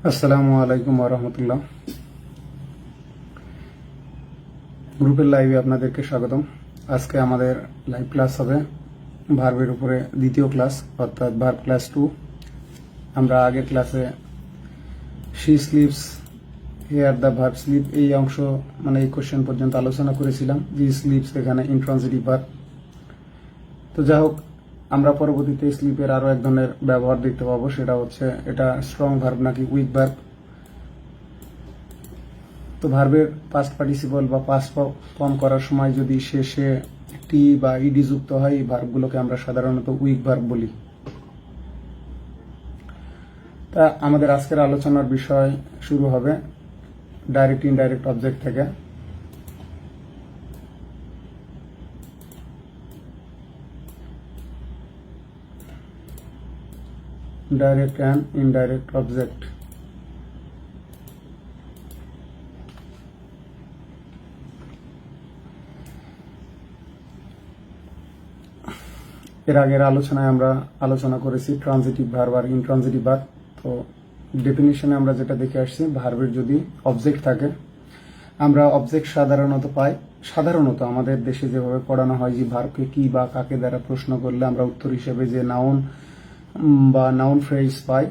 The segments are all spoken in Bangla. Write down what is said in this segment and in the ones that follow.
আসসালামু আলাইকুম ওরহমতুল্লাহ। গ্রুপের লাইভে আপনাদেরকে স্বাগতম। আজকে আমাদের লাইভ ক্লাস হবে ভার্বের উপরে দ্বিতীয় ক্লাস, অর্থাৎ ভার্ব ক্লাস 2। আমরা আগের ক্লাসে she sleeps, here the verb sleep এই অংশ এই কোশ্চেন পর্যন্ত আলোচনা করেছিলাম। জি স্লিপস এখানে ইন্ট্রানজিটিভ ভার্ব। তো যাই হোক, আমরা পরবর্তীতে স্লিপের আরো এক ধরনের ব্যবহার দেখতে পাবো, সেটা হচ্ছে এটা স্ট্রং ভার্ব নাকি উইক ভার্ব। তো ভার্বের পাস্ট পার্টিসিপল বা পাস্ট ফর্ম করার সময় যদি শেষে টি বা ইডি যুক্ত হয়, এই ভার্বগুলোকে আমরা সাধারণত উইক ভার্ব বলি। তা আমাদের আজকের আলোচনার বিষয় শুরু হবে ডাইরেক্ট ইনডাইরেক্ট অবজেক্ট থেকে। Direct and indirect object. এর আগের আলোচনায় আমরা আলোচনা করেছি ট্রানজিটিভ ভার্ব আর ইনট্রানজিটিভ ভার্ব। তো ডেফিনিশনে আমরা যেটা দেখে আসছি, ভার্বের যদি অবজেক্ট থাকে, আমরা অবজেক্ট সাধারণত পাই। সাধারণত আমাদের দেশে যেভাবে পড়ানো হয় যে ভার্বকে কি বা কাকে দ্বারা প্রশ্ন করলে আমরা উত্তর হিসেবে যে নাউন বা নাউন ফ্রেজ পাই,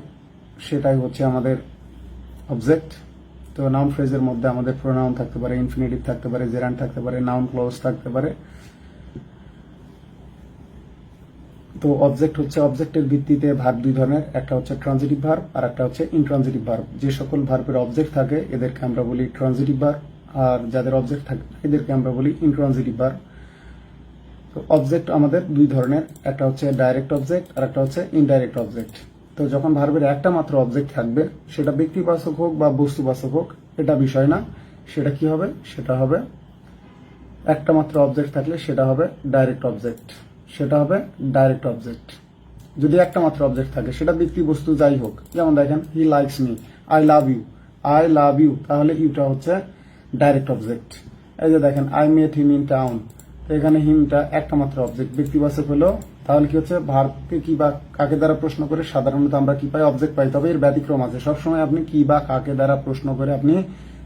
সেটাই হচ্ছে আমাদের অবজেক্ট। তো নাউন ফ্রেজের মধ্যে আমাদের প্রোনাউন থাকতে পারে, ইনফিনিটিভ থাকতে পারে, জেরান্ড থাকতে পারে, নাউন ক্লজ থাকতে পারে। তো অবজেক্ট হচ্ছে, অবজেক্টের ভিত্তিতে ভার্ব দুই ধরনের, একটা হচ্ছে ট্রানজিটিভ ভার্ব আর একটা হচ্ছে ইনট্রানজিটিভ ভার্ব। যে সকল ভার্বের অবজেক্ট থাকে এদেরকে আমরা বলি ট্রানজিটিভ ভার্ব, আর যাদের অবজেক্ট থাকে এদেরকে আমরা বলি ইনট্রানজিটিভ ভার্ব। তো অবজেক্ট আমাদের দুই ধরনের, একটা হচ্ছে ডাইরেক্ট অবজেক্ট আর একটা হচ্ছে ইনডাইরেক্ট অবজেক্ট। তো যখন ভার্বের একটা মাত্র অবজেক্ট থাকবে, সেটা ব্যক্তিবাচক হোক বা বস্তুবাচক হোক, এটা বিষয় না। সেটা কি হবে? সেটা হবে একটা মাত্র অবজেক্ট থাকলে সেটা হবে ডাইরেক্ট অবজেক্ট। সেটা হবে ডাইরেক্ট অবজেক্ট যদি একটা মাত্র অবজেক্ট থাকে, সেটা ব্যক্তি বস্তু যাই হোক। যেমন দেখেন, he likes me, I love you, I love you, তাহলে ইউটা হচ্ছে ডাইরেক্ট অবজেক্ট। এই যে দেখেন, I met him in town, এখানে হিমটা একটা মাত্র অবজেক্ট, ব্যক্তিবাচক হলো। তাহলে কি হচ্ছে, ভার্বকে কি বা কাকে দ্বারা প্রশ্ন করে সাধারণত আমরা কি পাই? অবজেক্ট পাই। তবে এর ব্যতিক্রম আছে, সবসময় আপনি কি বা কাকে দ্বারা প্রশ্ন করে আপনি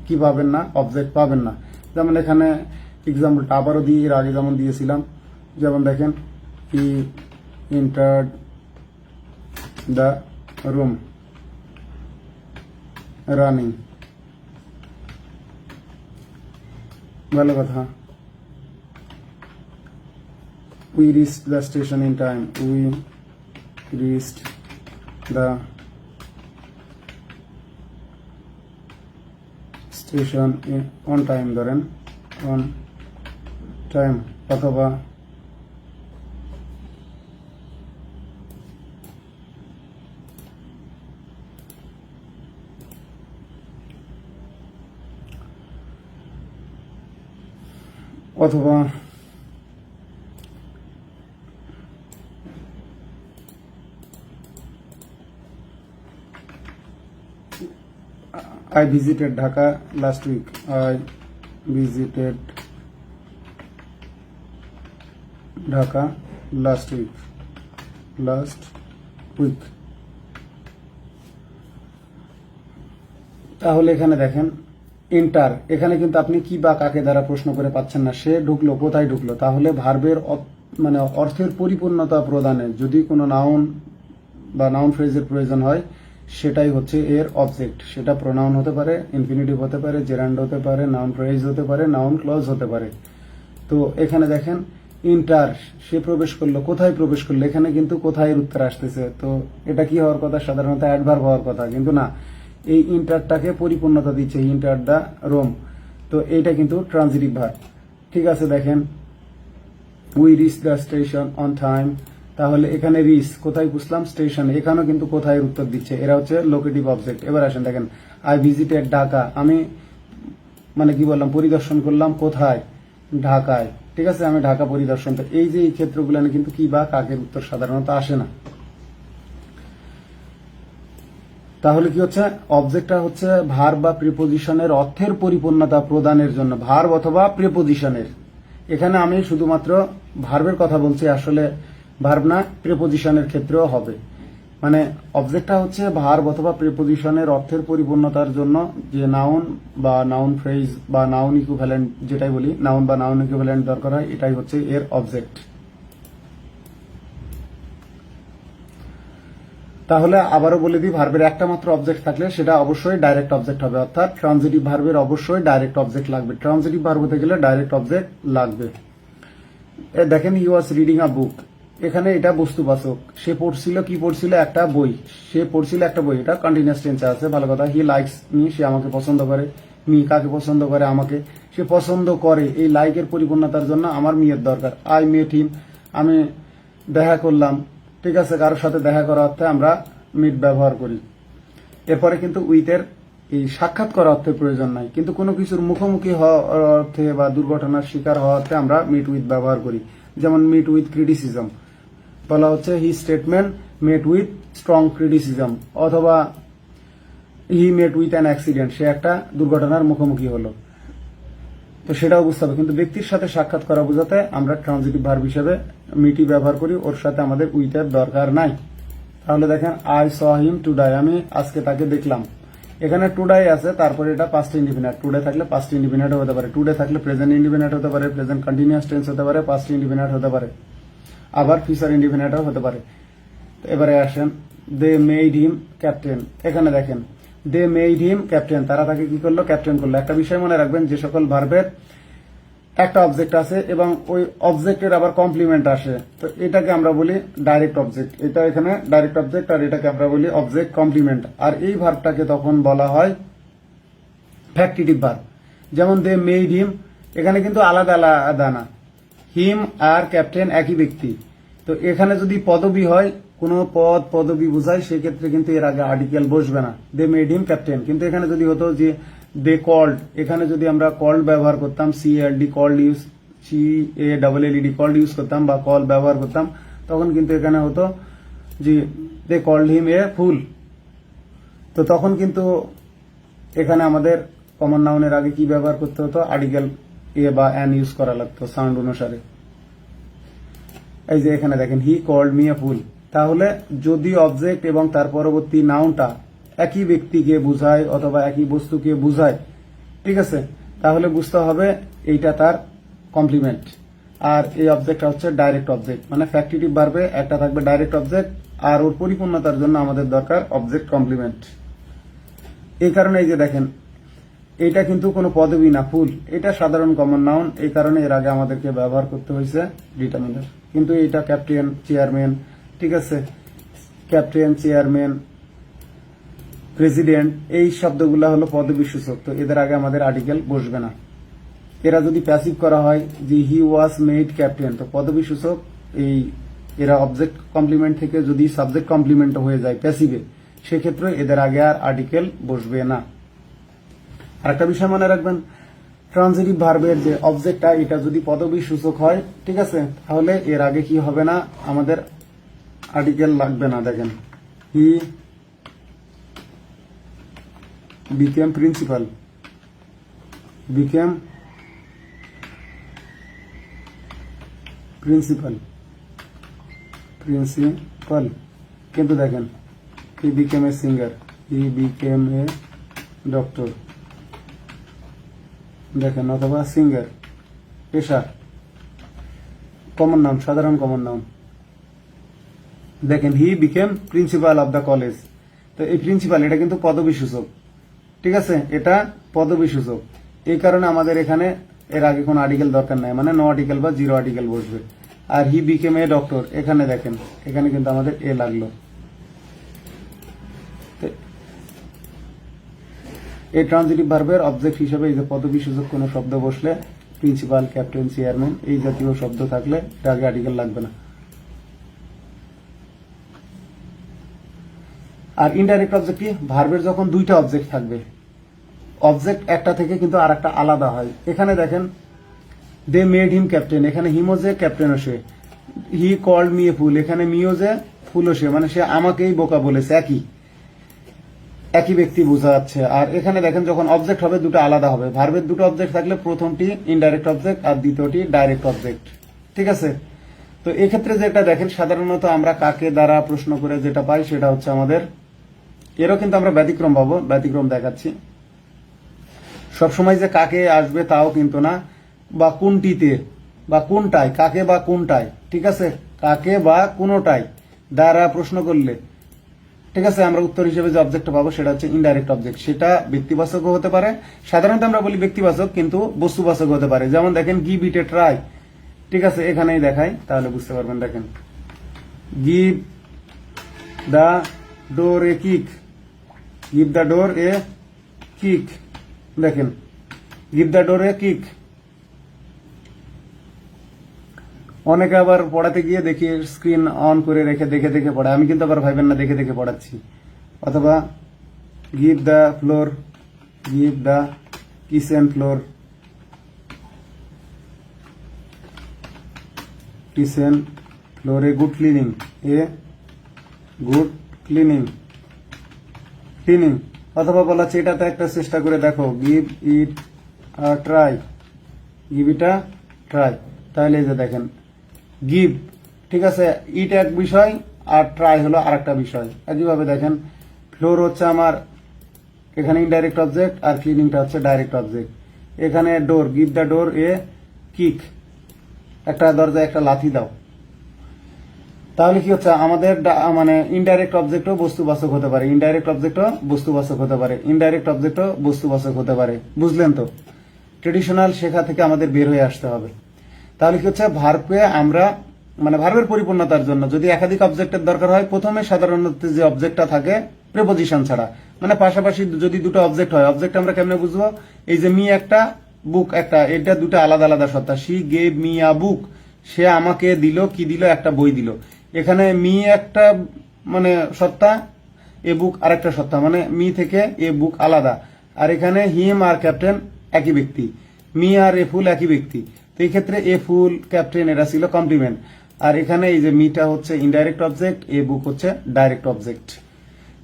কি পাবেন না? অবজেক্ট পাবেন না। যেমন এখানে এক্সাম্পলটা আবারও দিয়ে, এর আগে যেমন দিয়েছিলাম, যেমন দেখেন, he entered the room running, ভালো কথা। we reached the station in time, we reached the station on time, ধরেন on time, অথবা অথবা I visited Dhaka last week, I visited Dhaka last week, তাহলে এখানে দেখেন ইন্টার, এখানে কিন্তু আপনি কি বা কাকে দ্বারা প্রশ্ন করে পাচ্ছেন না। সে ঢুকলো, কোথায় ঢুকলো? তাহলে ভার্বের অর্থের পরিপূর্ণতা প্রদানে যদি কোনো নাউন বা নাউন ফ্রেজের প্রয়োজন হয়, সেটাই হচ্ছে এর অবজেক্ট। সেটা প্রোনাউন হতে পারে, ইনফিনিটিভ হতে পারে, জেরান্ড হতে পারে, নাউন ফ্রেজ হতে পারে, নাউন ক্লজ হতে পারে। তো এখানে দেখেন ইন্টার, সে প্রবেশ করলো, কোথায় প্রবেশ করলো? এখানে কিন্তু কোথায় উত্তর আসতেছে। তো এটা কি হওয়ার কথা? সাধারণত অ্যাডভার্ব হওয়ার কথা, কিন্তু না, এই ইন্টারটাকে পরিপূর্ণতা দিচ্ছে, ইন্টার দ্য রুম। তো এইটা কিন্তু ট্রানজিটিভ ভার্ব। ঠিক আছে, দেখেন we reach the station on time, তাহলে এখানে রিচ কোথায় বুঝলাম? স্টেশন। এখানেও কিন্তু কোথায় উত্তর দিচ্ছে, এরা হচ্ছে লোকেটিভ অবজেক্ট। এবার আসেন, দেখেন আই ভিজিটেড ঢাকা, আমি কি বললাম? পরিদর্শন করলাম কোথায়? ঢাকায়। ঠিক আছে, আমি ঢাকা পরিদর্শন। তো এই যে এই ক্ষেত্রগুলো কিন্তু কি বা কাকের উত্তর সাধারণত আসে না। তাহলে কি হচ্ছে, অবজেক্টটা হচ্ছে ভার্ব বা প্রিপোজিশনের অর্থের পরিপূর্ণতা প্রদানের জন্য, ভার্ব অথবা প্রিপোজিশনের। এখানে আমি শুধুমাত্র ভার্বের কথা বলছি, আসলে ভার্ব না, প্রিপোজিশনের ক্ষেত্রেও হবে। মানে অবজেক্টটা হচ্ছে ভার্ব অথবা প্রিপোজিশনের অর্থের পরিপূর্ণতার জন্য যে নাউন বা নাউন ফ্রেজ বা নাউন ইকুইভ্যালেন্ট যেটাই বলি, নাউন বা নাউন ইকুইভ্যালেন্ট দরকার হয়, এটাই হচ্ছে এর অবজেক্ট। তাহলে আবারও বলে দিই, ভার্বের একটা মাত্র অবজেক্ট থাকলে সেটা অবশ্যই ডাইরেক্ট অবজেক্ট হবে, অর্থাৎ ট্রানজিটিভ ভার্বের অবশ্যই ডাইরেক্ট অবজেক্ট লাগবে। ট্রানজিটিভ ভার্ব হতে গেলে ডাইরেক্ট অবজেক্ট লাগবে। দেখেন হি ওয়াজ রিডিং আ বুক, এখানে এটা বস্তুবাচক, সে পড়ছিল, কি পড়ছিল? একটা বই। সে পড়ছিল একটা বই, এটা কন্টিনিউয়াস টেন্সে আছে, ভালো কথা। হি লাইকস মি, সে আমাকে পছন্দ করে। মি কাকে পছন্দ করে? আমাকে। সে পছন্দ করে, এই লাইকের পরিপূর্ণতার জন্য আমার মিয়ের দরকার। আই মেট হিম, আমি দেখা করলাম, ঠিক আছে, কারোর সাথে দেখা করা অর্থে আমরা মিট ব্যবহার করি। এরপরে কিন্তু উইথের এই সাক্ষাৎ করা অর্থে প্রয়োজন নাই, কিন্তু কোনো কিছুর মুখোমুখি হওয়ার অর্থে বা দুর্ঘটনার শিকার হওয়া অর্থে আমরা মিট উইথ ব্যবহার করি। যেমন মিট উইথ ক্রিটিসিজম, বলা হচ্ছে he statement met with strong criticism, অথবা he met with an accident, সে একটা দুর্ঘটনার মুখোমুখি হলো, তো সেটাও বুঝতে হবে। কিন্তু ব্যক্তির সাথে সাক্ষাৎ করা বোঝাতে আমরা ট্রানজিটিভ ভার্ব হিসেবে মিটি ব্যবহার করি, ওর সাথে আমাদের উইথের দরকার নাই। তাহলে দেখেন আই স হিম টুডাই, আমি আজকে তাকে দেখলাম। এখানে টুডাই আছে, তারপরে এটা পাস্ট ইন্ডিফিনিট। টুডে থাকলে পাস্ট ইন্ডিফিনিট হতে পারে, টুডে থাকলে প্রেজেন্ট ইন্ডিফিনিট হতে পারে, প্রেজেন্ট কন্টিনিউয়াস টেন্স হতে পারে, পাস্ট ইন্ডিফিনিট হতে পারে, আবার ফিউচার ইন্ডিফিনিটও হতে পারে। এবারে আসেন দে মেড হিম ক্যাপ্টেন, এখানে দেখেন দে মেড হিম ক্যাপ্টেন, তারা তাকে কি করলো? ক্যাপ্টেন করলো। একটা বিষয় মনে রাখবেন, যে সকল ভার্বের একটা অবজেক্ট আছে এবং ওই অবজেক্টের আবার কমপ্লিমেন্ট আসে, তো এটাকে আমরা বলি ডাইরেক্ট অবজেক্ট। এটা এখানে ডাইরেক্ট অবজেক্ট, আর এটাকে আমরা বলি অবজেক্ট কমপ্লিমেন্ট। আর এই ভার্বটাকে তখন বলা হয় ফ্যাক্টিটিভ ভার্ব। যেমন দে মেড হিম, এখানে কিন্তু আলাদা আলাদা না, হিম আর ক্যাপ্টেন একই ব্যক্তি। তো এখানে যদি পদবী হয়, কোনো পদ পদবী বোঝায়, সেক্ষেত্রে কিন্তু এর আগে আর্টিকেল বসবে না, দে মেড হিম ক্যাপ্টেন। কিন্তু এখানে যদি হতো যে দে কল্ড, এখানে যদি আমরা কল্ড ব্যবহার করতাম, CLD called use, CALLED called use করতাম বা কল ব্যবহার করতাম, তখন কিন্তু এখানে হতো যে দে কল্ড হিম এ ফুল। তো তখন কিন্তু এখানে আমাদের কমন নাউনের আগে কি ব্যবহার করতে হতো? আর্টিকেল এ বা অ্যান ইউজ করা লাগতো সাউন্ড অনুসারে। এই যে এখানে দেখেন হি কল্ড মি এ ফুল, তাহলে যদি অবজেক্ট এবং তার পরবর্তী নাউনটা একই ব্যক্তিকে বুঝায় অথবা একই বস্তুকে বুঝায়, ঠিক আছে, তাহলে বুঝতে হবে এইটা তার কমপ্লিমেন্ট। আর এই অবজেক্টটা হচ্ছে ডাইরেক্ট অবজেক্ট, মানে ফ্যাক্টিটিভ ভার্বে একটা থাকবে ডাইরেক্ট অবজেক্ট, আর ওর পরিপূর্ণতার জন্য আমাদের দরকার অবজেক্ট কমপ্লিমেন্ট। এই কারণে এই যে দেখেন, এটা কিন্তু কোনো পদবী না, ফুল, এটা সাধারণ কমন নাউন, এই কারণে এর আগে আমাদেরকে ব্যবহার করতে হয়েছে ডিটারমিনার। কিন্তু এটা ক্যাপ্টেন, চেয়ারম্যান, ঠিক আছে, ক্যাপ্টেন, চেয়ারম্যান, প্রেসিডেন্ট, এই শব্দগুলো হলো পদবী সূচক, তো এদের আগে আমাদের আর্টিকেল বসবে না। এরা যদি প্যাসিভ করা হয়, যে হি ওয়াজ মেড ক্যাপ্টেন, তো পদবী সূচক এই এরা অবজেক্ট কমপ্লিমেন্ট থেকে যদি সাবজেক্ট কমপ্লিমেন্ট হয়ে যায় প্যাসিভে, সেক্ষেত্রে এদের আগে আর আর্টিকেল বসবে না। আরেকটা বিষয় মনে রাখবেন, ট্রানজিটিভ ভার্বের যে অবজেক্টটা, এটা যদি পদবী সূচক হয়, ঠিক আছে, তাহলে এর আগে কি হবে না? আমাদের আর্টিকেল লাগবে না। দেখেন he became principal, became principal, principal, কিন্তু দেখেন হি became a singer, he became a doctor, দেখেন, অথবা সিঙ্গার, পেশা, কমন নাউন, সাধারণ কমন নাউন। দেখেন he became principal of the college, তো এই প্রিন্সিপাল এটা কিন্তু পদবী সূচক, ঠিক আছে, এটা পদবী সূচক। এই কারণে আমাদের এখানে এর আগে কোনো আর্টিকেল দরকার নাই, মানে নো আর্টিকেল বা জিরো আর্টিকেল বসবে। আর হি বিকেম এ ডক্টর, এখানে দেখেন, এখানে কিন্তু আমাদের এ লাগলো। এই ট্রানজিটিভ ভার্বের অবজেক্ট হিসেবে এই যে পদবী সূচক কোনো শব্দ বসলে, প্রিন্সিপাল, ক্যাপ্টেন, চেয়ারম্যান, এই জাতীয় শব্দ থাকলে এর আগে আর্টিকেল লাগবে না। আর ইনডাইরেক্ট অবজেক্ট কি? ভার্বের যখন দুইটা অবজেক্ট থাকবে, অবজেক্ট একটা থেকে কিন্তু আর একটা আলাদা হয়। এখানে দেখেন দে মেড হিম ক্যাপ্টেন, এখানে হিমও যে ক্যাপ্টেনও সে। হি কল্ড মি এ ফুল, এখানে মিও যে ফুলও সে, মানে সে আমাকেই বোকা বলেছে, একই ব্যক্তি বোঝা যাচ্ছে। আর এখানে দেখেন যখন অবজেক্ট হবে দুটো আলাদা হবে। ভার্বের দুটো অবজেক্ট থাকলে প্রথমটি ইনডাইরেক্ট অবজেক্ট আর দ্বিতীয়টি ডাইরেক্ট অবজেক্ট, ঠিক আছে। তো এক্ষেত্রে যেটা দেখেন সাধারণত আমরা কাকে দ্বারা প্রশ্ন করে যেটা পাই সেটা হচ্ছে আমাদের, এরও কিন্তু আমরা ব্যতিক্রম পাবো, ব্যতিক্রম দেখাচ্ছি। সবসময় যে কাকে আসবে তাও কিন্তু না, বা কোনটিতে বা কোনটায়, কাকে বা কোনটায়, ঠিক আছে, কাকে বা কোনোটায় দ্বারা প্রশ্ন করলে, ঠিক আছে, আমরা উত্তর হিসেবে যে অবজেক্টটা পাবো সেটা হচ্ছে ইনডাইরেক্ট অবজেক্ট। সেটা ব্যক্তিবাচক হতে পারে, সাধারণত আমরা বলি ব্যক্তিবাচক, কিন্তু বস্তুবাচক হতে পারে। যেমন দেখেন গিভ ইট এ ট্রাই, ঠিক আছে, এখানেই দেখাই তাহলে বুঝতে পারবেন। দেখেন give the door a kick, give the door a kick, দেখেন give the door a kick. অনেকে আবার পড়াতে গিয়ে দেখি স্ক্রিন অন করে রেখে দেখে দেখে পড়ায়, আমি কিন্তু আবার ভাইবেন না দেখে দেখে পড়াচ্ছি। অথবা give the floor, give the kitchen floor, kitchen floor a good cleaning, A good cleaning, cleaning. অথবা বলা হচ্ছে এটাতে একটা চেষ্টা করে দেখো, give it a try, give it a try. তাহলে এই যে দেখেন গিভ, ঠিক আছে, ইট এক বিষয় আর ট্রাই হলো আর একটা বিষয়। একইভাবে দেখেন ফ্লোর হচ্ছে আমার এখানে ইনডাইরেক্ট অবজেক্ট আর ক্লিনিংটা হচ্ছে ডাইরেক্ট অবজেক্ট। এখানে door, give the door a kick, একটা দরজায় একটা লাথি দাও। তাহলে কি হচ্ছে আমাদের মানে ইনডাইরেক্ট অবজেক্টও বস্তুবাচক হতে পারে, ইনডাইরেক্ট অবজেক্টও বস্তুবাচক হতে পারে, ইনডাইরেক্ট অবজেক্টও বস্তুবাচক হতে পারে। বুঝলেন তো? ট্রেডিশনাল শেখা থেকে আমাদের বের হয়ে আসতে হবে। তাহলে কি হচ্ছে ভার্বে আমরা মানে ভার্বের পরিপূর্ণতার জন্য যদি একাধিক অবজেক্টের দরকার হয়, প্রথমে সাধারণত যে অবজেক্টটা থাকে প্রিপোজিশন ছাড়া, মানে পাশাপাশি যদি দুটো অবজেক্ট হয়, অবজেক্ট আমরা কেমনে বুঝবো? এই যে মি একটা, বুক একটা, এটা দুটো আলাদা আলাদা সত্তা। শি গেভ মি আ বুক, সে আমাকে দিল কি দিল? একটা বই দিল। এখানে মি একটা মানে সত্তা, এ বুক আরেকটা সত্তা, মানে মি থেকে এ বুক আলাদা। আর এখানে হিম আর ক্যাপ্টেন একই ব্যক্তি, মি আর এ ফুল একই ব্যক্তি। তো এই ক্ষেত্রে এ ফুল ক্যাপ্টেন এটা ছিল কমপ্লিমেন্ট। আর এখানে এই যে মিটা হচ্ছে ইনডাইরেক্ট অবজেক্ট, এ বুক হচ্ছে ডাইরেক্ট অবজেক্ট।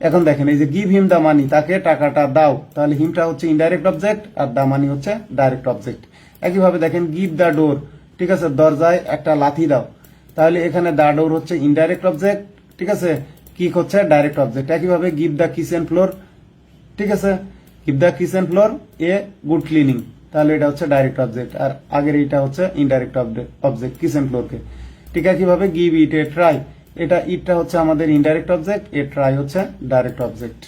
এখন দেখেন এই যে গিভ হিম দা মানি, তাকে টাকাটা দাও, তাহলে হিমটা হচ্ছে ইনডাইরেক্ট অবজেক্ট আর দা মানি হচ্ছে ডাইরেক্ট অবজেক্ট। একইভাবে দেখেন গিভ দা ডোর, ঠিক আছে, দরজায় একটা লাথি দাও, তাহলে এখানে দা ডোর হচ্ছে ইনডাইরেক্ট অবজেক্ট, ঠিক আছে, কিক হচ্ছে ডাইরেক্ট অবজেক্ট। একইভাবে গিভ দা কিচেন ফ্লোর, ঠিক আছে, give the kitchen floor a good cleaning, তাহলে এটা হচ্ছে ডাইরেক্ট অবজেক্ট, আর আগের এটা হচ্ছে ইনডাইরেক্ট অবজেক্ট কিচেন ফ্লোরকে। ঠিক একইভাবে গিভ ইট এ ট্রাই, এটা ইটটা হচ্ছে আমাদের ইনডাইরেক্ট অবজেক্ট, এ ট্রাই হচ্ছে ডাইরেক্ট অবজেক্ট।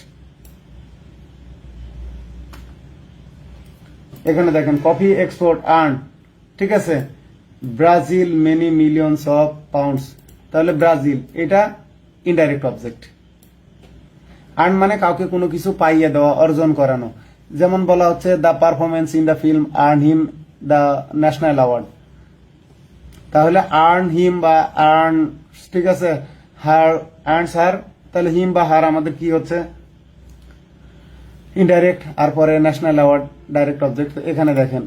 এখানে দেখেন কফি এক্সপোর্ট আর্ন, ঠিক আছে, Brazil many millions of pounds, তাহলে ব্রাজিল এটা ইনডাইরেক্ট অবজেক্ট। আর্ন মানে কাউকে কোনো কিছু পাইয়ে দেওয়া, অর্জন করানো। যেমন বলা হচ্ছে the performance in the film earn him the national award, তাহলে আর্ন হিম বা আর্ন, ঠিক আছে, হার আর্নস হার, তাহলে হিম বা হার আমাদের কি হচ্ছে ইনডাইরেক্ট, আর পরে ন্যাশনাল অ্যাওয়ার্ড ডাইরেক্ট অবজেক্ট। এখানে দেখেন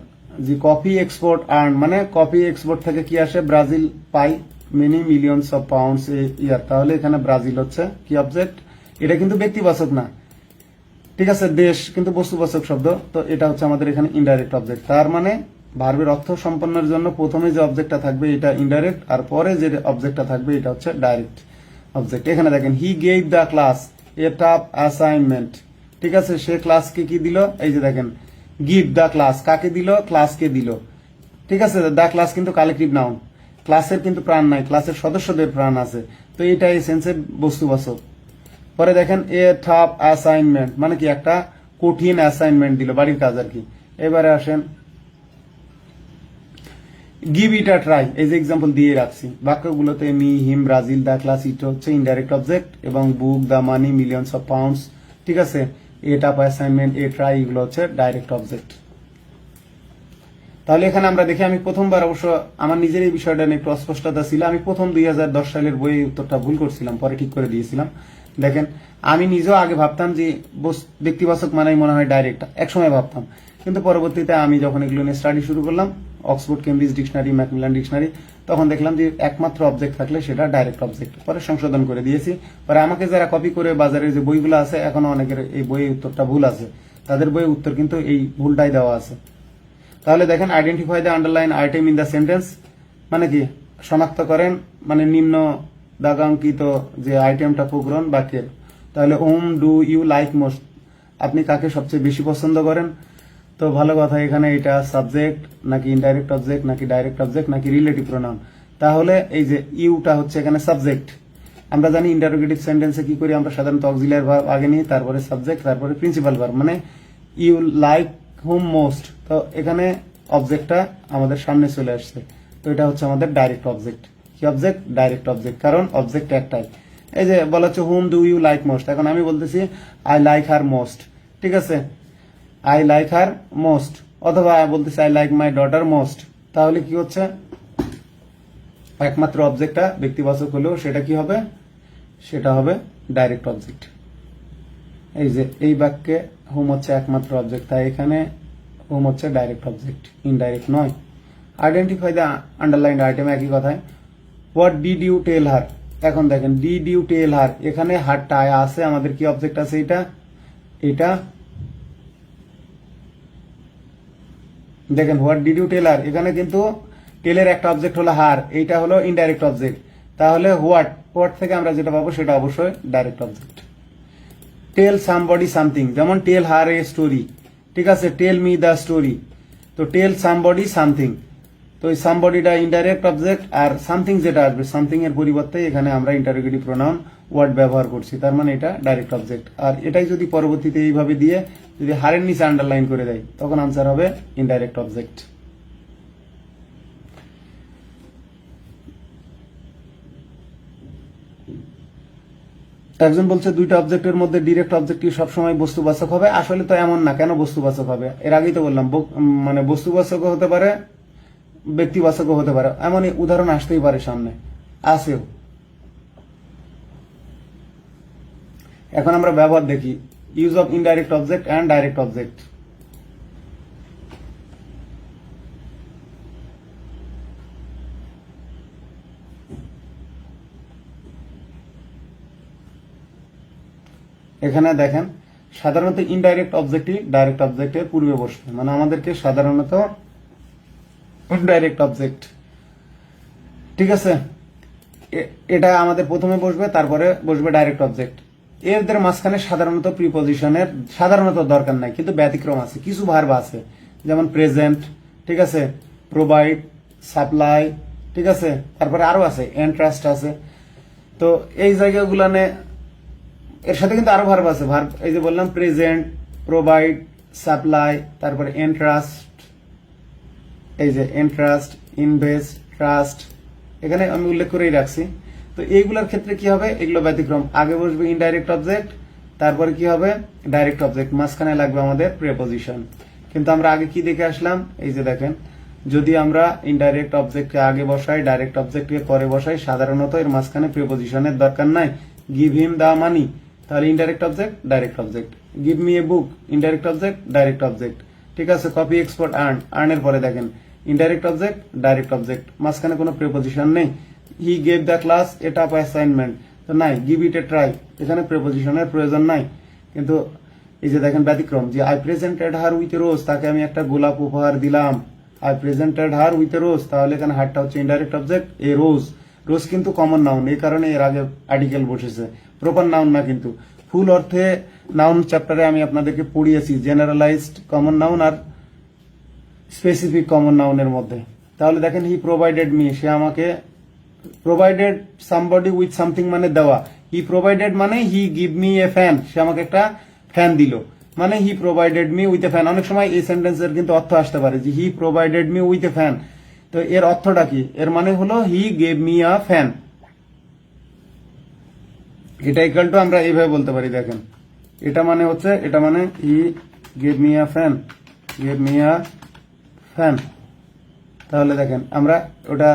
যে কফি এক্সপোর্ট আর্ন মানে কফি এক্সপোর্ট থেকে কি আসে? Brazil pie many millions of pounds a year, তাহলে এখানে ব্রাজিল হচ্ছে কি অবজেক্ট। এটা কিন্তু ব্যক্তিবাচক না, ঠিক আছে, দেশ কিন্তু বস্তুবাচক শব্দ, তো এটা হচ্ছে আমাদের এখানে ইনডাইরেক্ট অবজেক্ট। তার মানে ভার্বের অর্থ সম্পন্নের জন্য প্রথমে যে অবজেক্টটা থাকবে এটা ইনডাইরেক্ট, আর পরে যে অবজেক্টটা থাকবে এটা হচ্ছে ডাইরেক্ট অবজেক্ট। এখানে দেখেন he gave the class A tough assignment, ঠিক আছে, সে ক্লাসকে কি দিল? এই যে দেখেন গিভ দ্য ক্লাস, কাকে দিল? ক্লাসকে দিল, ঠিক আছে। দ্য ক্লাস কিন্তু কালেক্টিভ নাউন, ক্লাসের কিন্তু প্রাণ নাই, ক্লাসের সদস্যদের প্রাণ আছে, তো এটা এই সেন্সে বস্তুবাচক। পরে দেখেন এ টাফ অ্যাসাইনমেন্ট মানে কি? একটা কঠিন অ্যাসাইনমেন্ট দিল, বাড়ির কাজ আর কি। এবারে আসেন গিভ ইট আ ট্রাই, এই যে এক্সাম্পল দিয়ে রাখছি বাক্যগুলোতে me him Brazil the class it হচ্ছে ইনডাইরেক্ট অবজেক্ট, এবং book the money millions of pounds, ঠিক আছে, a tough assignment a try এগুলো হচ্ছে ডাইরেক্ট অবজেক্ট। তাহলে এখানে আমরা দেখি, আমি প্রথমবার অবশ্য আমার নিজের এই বিষয়টা নিয়ে একটু অস্পষ্টতা ছিল, আমি প্রথম 2010 সালের বইয়ের উত্তরটা ভুল করছিলাম, পরে ঠিক করে দিয়েছিলাম। দেখেন আমি নিজেও আগে ভাবতাম যে ব্যক্তিবাচক মানেই মনে হয় ডাইরেক্ট, একসময় ভাবতাম, কিন্তু পরবর্তীতে আমি যখন এগুলো নিয়ে স্টাডি শুরু করলাম, Oxford Cambridge dictionary Macmillan dictionary, তখন দেখলাম যে একমাত্র অবজেক্ট থাকলে সেটা ডাইরেক্ট অবজেক্ট। পরে সংশোধন করে দিয়েছি। পরে আমাকে যারা কপি করে বাজারে যে বইগুলো আছে, এখনো অনেকের এই বইয়ের উত্তরটা ভুল আছে, তাদের বইয়ের উত্তর কিন্তু এই ভুলটাই দেওয়া আছে। তাহলে দেখেন identify the underline item in the sentence মানে কি? শনাক্ত করেন মানে নিম্ন দাগাঙ্কিত যে আইটেমটা প্রগ্রহণ বাক্যের, তাহলে whom do you like most, আপনি কাকে সবচেয়ে বেশি পছন্দ করেন? তো ভালো কথা, এখানে এটা সাবজেক্ট নাকি ইনডাইরেক্ট অবজেক্ট নাকি ডাইরেক্ট অবজেক্ট নাকি রিলেটিভ প্রোনাউন? তাহলে এই যে ইউটা হচ্ছে এখানে সাবজেক্ট। আমরা জানি ইন্টারোগেটিভ সেন্টেন্সে কি করি, আমরা সাধারণত অক্সিলিয়ারি ভার্ব আগে নিই, তারপরে সাবজেক্ট, তারপরে প্রিন্সিপাল ভার্ব। মানে ইউ লাইক হোম মোস্ট, তো এখানে অবজেক্টটা আমাদের সামনে চলে আসছে, তো এটা হচ্ছে আমাদের ডাইরেক্ট অবজেক্ট। কি অবজেক্ট? ডাইরেক্ট অবজেক্ট, কারণ অবজেক্ট একটাই। এই যে বলা হচ্ছে whom do you like most, এখন আমি বলতেছি আই লাইক হার মোস্ট, ঠিক আছে, আই লাইক হার মোস্ট, অথবা বলতেছি I like my daughter most, তাহলে কি হচ্ছে একমাত্র অবজেক্টটা ব্যক্তিবাচক হলেও সেটা কি হবে? সেটা হবে ডাইরেক্ট অবজেক্ট। এই যে এই বাক্যে হোম হচ্ছে একমাত্র অবজেক্ট, তাই এখানে হোম হচ্ছে ডাইরেক্ট অবজেক্ট, ইনডাইরেক্ট নয়। আইডেন্টিফাই দ্য আন্ডারলাইন্ড আইটেম, একই কথায়। হোয়াট ডিড ইউ টেল হার, এখন দেখেন ডিড ইউ টেল হার, এখানে হারটা আছে, আমাদের কি অবজেক্ট আছে? এটা দেখেন হোয়াট ডিড ইউ টেল হার, এখানে কিন্তু টেলের একটা অবজেক্ট হলো হার, এইটা হলো ইনডাইরেক্ট অবজেক্ট, তাহলে হোয়াট থেকে আমরা যেটা পাবো সেটা অবশ্যই ডাইরেক্ট অবজেক্ট। টেল সামবডি সামথিং, যেমন টেল হার এ স্টোরি, ঠিক আছে, টেল মি দ্য স্টোরি, তো টেল সামবডি সামথিং, তো এই সামবডিটা ইনডাইরেক্ট অবজেক্ট, আর সামথিং যেটা আসবে সামথিং এর পরিবর্তে এখানে আমরা ইন্টারোগেটিভ প্রোনাউন ওয়ার্ড ব্যবহার করছি, তার মানে এটা ডাইরেক্ট অবজেক্ট। আর এটাই যদি পরবর্তীতে এইভাবে দিয়ে যদি হারের নিচে আন্ডারলাইন করে দেয়, তখন আনসার হবে ইনডাইরেক্ট অবজেক্ট। একজন বলছে দুইটা অবজেক্টের মধ্যে ডিরেক্ট অবজেক্টটি সবসময় বস্তুবাচক হবে, আসলে তো এমন না। কেন বস্তুবাচক হবে? এর আগেই তো বললাম, মানে বস্তুবাচক হতে পারে, ব্যক্তিবাচক হতে পারে, এমনই উদাহরণ আসতেই পারে সামনে, আসেও। এখন আমরা ব্যবহার দেখি, use of indirect object and direct object. এখানে দেখেন সাধারণত ইনডাইরেক্ট অবজেক্টই ডাইরেক্ট অবজেক্টের পূর্বে বসবে, মানে আমাদেরকে সাধারণত ইনডাইরেক্ট অবজেক্ট, ঠিক আছে, এটা আমাদের প্রথমে বসবে, তারপরে বসবে ডাইরেক্ট অবজেক্ট। এদের মাঝখানে সাধারণত প্রিপজিশনের সাধারণত দরকার নাই, কিন্তু ব্যতিক্রম আছে, কিছু ভার্ব আছে, যেমন প্রেজেন্ট, ঠিক আছে, প্রোভাইড, সাপ্লাই, ঠিক আছে, তারপরে আরো আছে এন্ট্রাস্ট আছে। তো এই জায়গাগুলানে এর সাথে কিন্তু আরো ভার্ব আছে, ভার্ব এই যে বললাম প্রেজেন্ট, প্রোভাইড, সাপ্লাই, তারপরে এন্ট্রাস্ট, এই যে এন্ট্রাস্ট, ইনভেস্ট, ট্রাস্ট, এখানে আমি উল্লেখ করেই রাখছি। তো এইগুলোর ক্ষেত্রে কি হবে? এগুলো ব্যতিক্রম, আগে বসবে ইনডাইরেক্ট অবজেক্ট, তারপরে কি হবে? ডাইরেক্ট অবজেক্ট, মাঝখানে লাগবে আমাদের প্রিপজিশন। কিন্তু আমরা আগে কি দেখে আসলাম? এই যে দেখেন, যদি আমরা ইনডাইরেক্ট অবজেক্টকে আগে বসাই, ডাইরেক্ট অবজেক্টকে পরে বসাই, সাধারণত এর মাঝখানে প্রিপজিশনের দরকার নাই। গিভ হিম দা মানি, তাহলে indirect object, direct object. Give me এ বুক, ইনডাইরেক্ট অবজেক্ট, ডাইরেক্ট অবজেক্ট, ঠিক আছে। কপি, এক্সপোর্ট, আর্ন, আর্নের পরে দেখেন ইনডাইরেক্ট অবজেক্ট, ডাইরেক্ট অবজেক্ট, মাঝখানে কোনো প্রিপজিশন নেই। হি gave the class A tough assignment, তো নাই, গিভ ইট এ ট্রাই, এখানে প্রিপজিশনের প্রয়োজন নাই। কিন্তু এই যে দেখেন ব্যতিক্রম, যে I presented her with rose, তাকে আমি একটা গোলাপ উপহার দিলাম, I presented her with a rose, তাহলে এখানে হারটা হচ্ছে ইনডাইরেক্ট অবজেক্ট। এ রোজ, রোজ কিন্তু কমন নাউন, এই কারণে এর আগে আর্টিকেল বসেছে, প্রপার নাউন না। কিন্তু ফুল অর্থে নাউন চ্যাপ্টারে আমি আপনাদেরকে পড়িয়েছি জেনারেলাইজড কমন নাউন আর স্পেসিফিক কমন নাউনের মধ্যে। তাহলে দেখেন হি প্রোভাইডেড মি, সে আমাকে প্রোভাইডেড সামবডি উইথ সামথিং মানে দেওয়া, হি প্রোভাইডেড মানে he give me a fan, সে আমাকে একটা ফ্যান দিল, মানে he provided me with a fan. অনেক সময় এই সেন্টেন্সের কিন্তু অর্থ আসতে পারে যে he provided me with a fan, তো এর অর্থটা কি? এর মানে হলো he gave me a fan. এটা ইকুয়াল টু আমরা এইভাবে বলতে পারি, দেখেন এটা মানে হচ্ছে, এটা মানে হি gave me a fan, gave me a fan. তাহলে দেখেন আমরা ওটা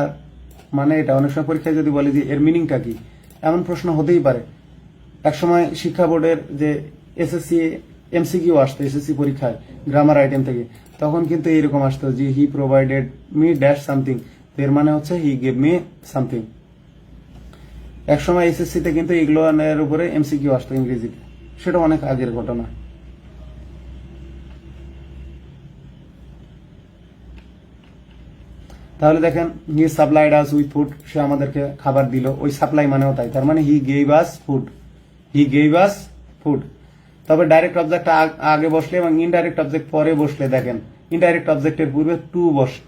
মানে এটা অনেক সময় পরীক্ষায় যদি বলি যে এর মিনিংটা কি, এমন প্রশ্ন হতেই পারে। একসময় শিক্ষা বোর্ডের যে এসএসসি এমসিকিউ আসতো এসএসসি পরীক্ষায় গ্রামার আইটেম থেকে, তখন কিন্তু এইরকম আসতো যে he provided me dash something, এর মানে হচ্ছে হি গেভ মি সামথিং। একসময় এসএসসি তে কিন্তু এগুলোর উপরে এমসিকিউ আসতো ইংরেজিতে, সেটা অনেক আগের ঘটনা। তাহলে দেখেন হি সাপ্লাইড আস উইথ ফুড, সে আমাদেরকে খাবার দিল, ওই সাপ্লাই মানেও তাই, তার মানে he gave us food, he gave us food. তবে ডাইরেক্ট অবজেক্ট আগে বসলে এবং ইনডাইরেক্ট অবজেক্ট পরে বসলে দেখেন ইনডাইরেক্ট অবজেক্টের পূর্বে টু বসে